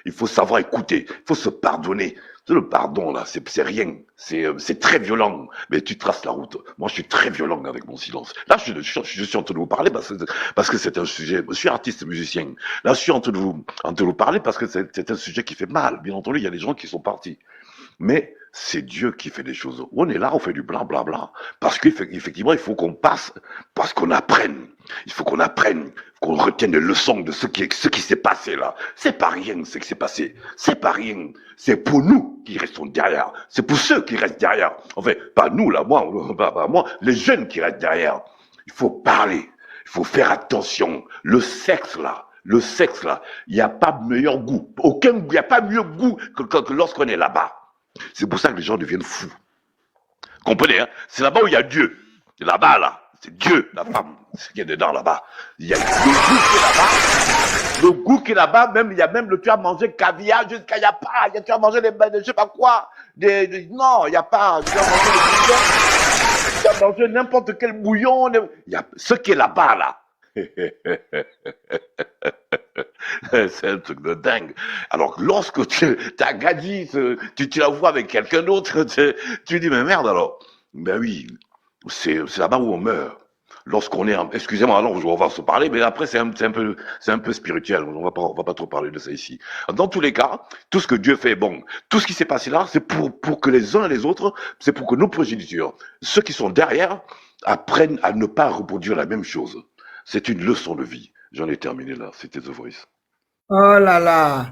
Il faut savoir écouter. Il faut se pardonner. Le pardon, là, c'est rien. C'est très violent. Mais tu traces la route. Moi, je suis très violent avec mon silence. Là, je suis en train de vous parler parce que c'est un sujet. Je suis artiste musicien. Là, je suis en train de vous parler parce que c'est un sujet qui fait mal. Bien entendu, il y a des gens qui sont partis. Mais c'est Dieu qui fait des choses. On est là, on fait du blablabla. Parce qu'effectivement, il faut qu'on passe, parce qu'on apprenne. Il faut qu'on apprenne, qu'on retienne les leçons de ce qui s'est passé là. C'est pas rien ce qui s'est passé. C'est pas rien. C'est pour nous qui restons derrière. C'est pour ceux qui restent derrière. Enfin, pas nous là, moi, les jeunes qui restent derrière. Il faut parler. Il faut faire attention. Le sexe là, il n'y a pas meilleur goût. Il n'y a pas mieux goût que lorsqu'on est là-bas. C'est pour ça que les gens deviennent fous. Comprenez, hein? C'est là-bas où il y a Dieu. Là-bas, là. C'est Dieu, la femme, ce qui est dedans là-bas. Il y a le goût qui est là-bas. Le goût qui est là-bas, même, il y a même tu as mangé caviar jusqu'à, il n'y a pas, tu as mangé je sais pas quoi, non, il n'y a pas, tu as mangé des bouillons, tu as mangé n'importe quel bouillon, il y a ce qui est là-bas, là. C'est un truc de dingue. Alors, lorsque tu as Gadi, tu la vois avec quelqu'un d'autre, tu dis, mais merde alors. Ben oui, c'est là-bas où on meurt. Lorsqu'on est, excusez-moi, alors on va se parler, mais après c'est un peu spirituel. On va pas trop parler de ça ici. Dans tous les cas, tout ce que Dieu fait, bon, tout ce qui s'est passé là, c'est pour que les uns et les autres, c'est pour que nos progénitures, ceux qui sont derrière, apprennent à ne pas reproduire la même chose. C'est une leçon de vie. J'en ai terminé là. C'était The Voice. Oh là là.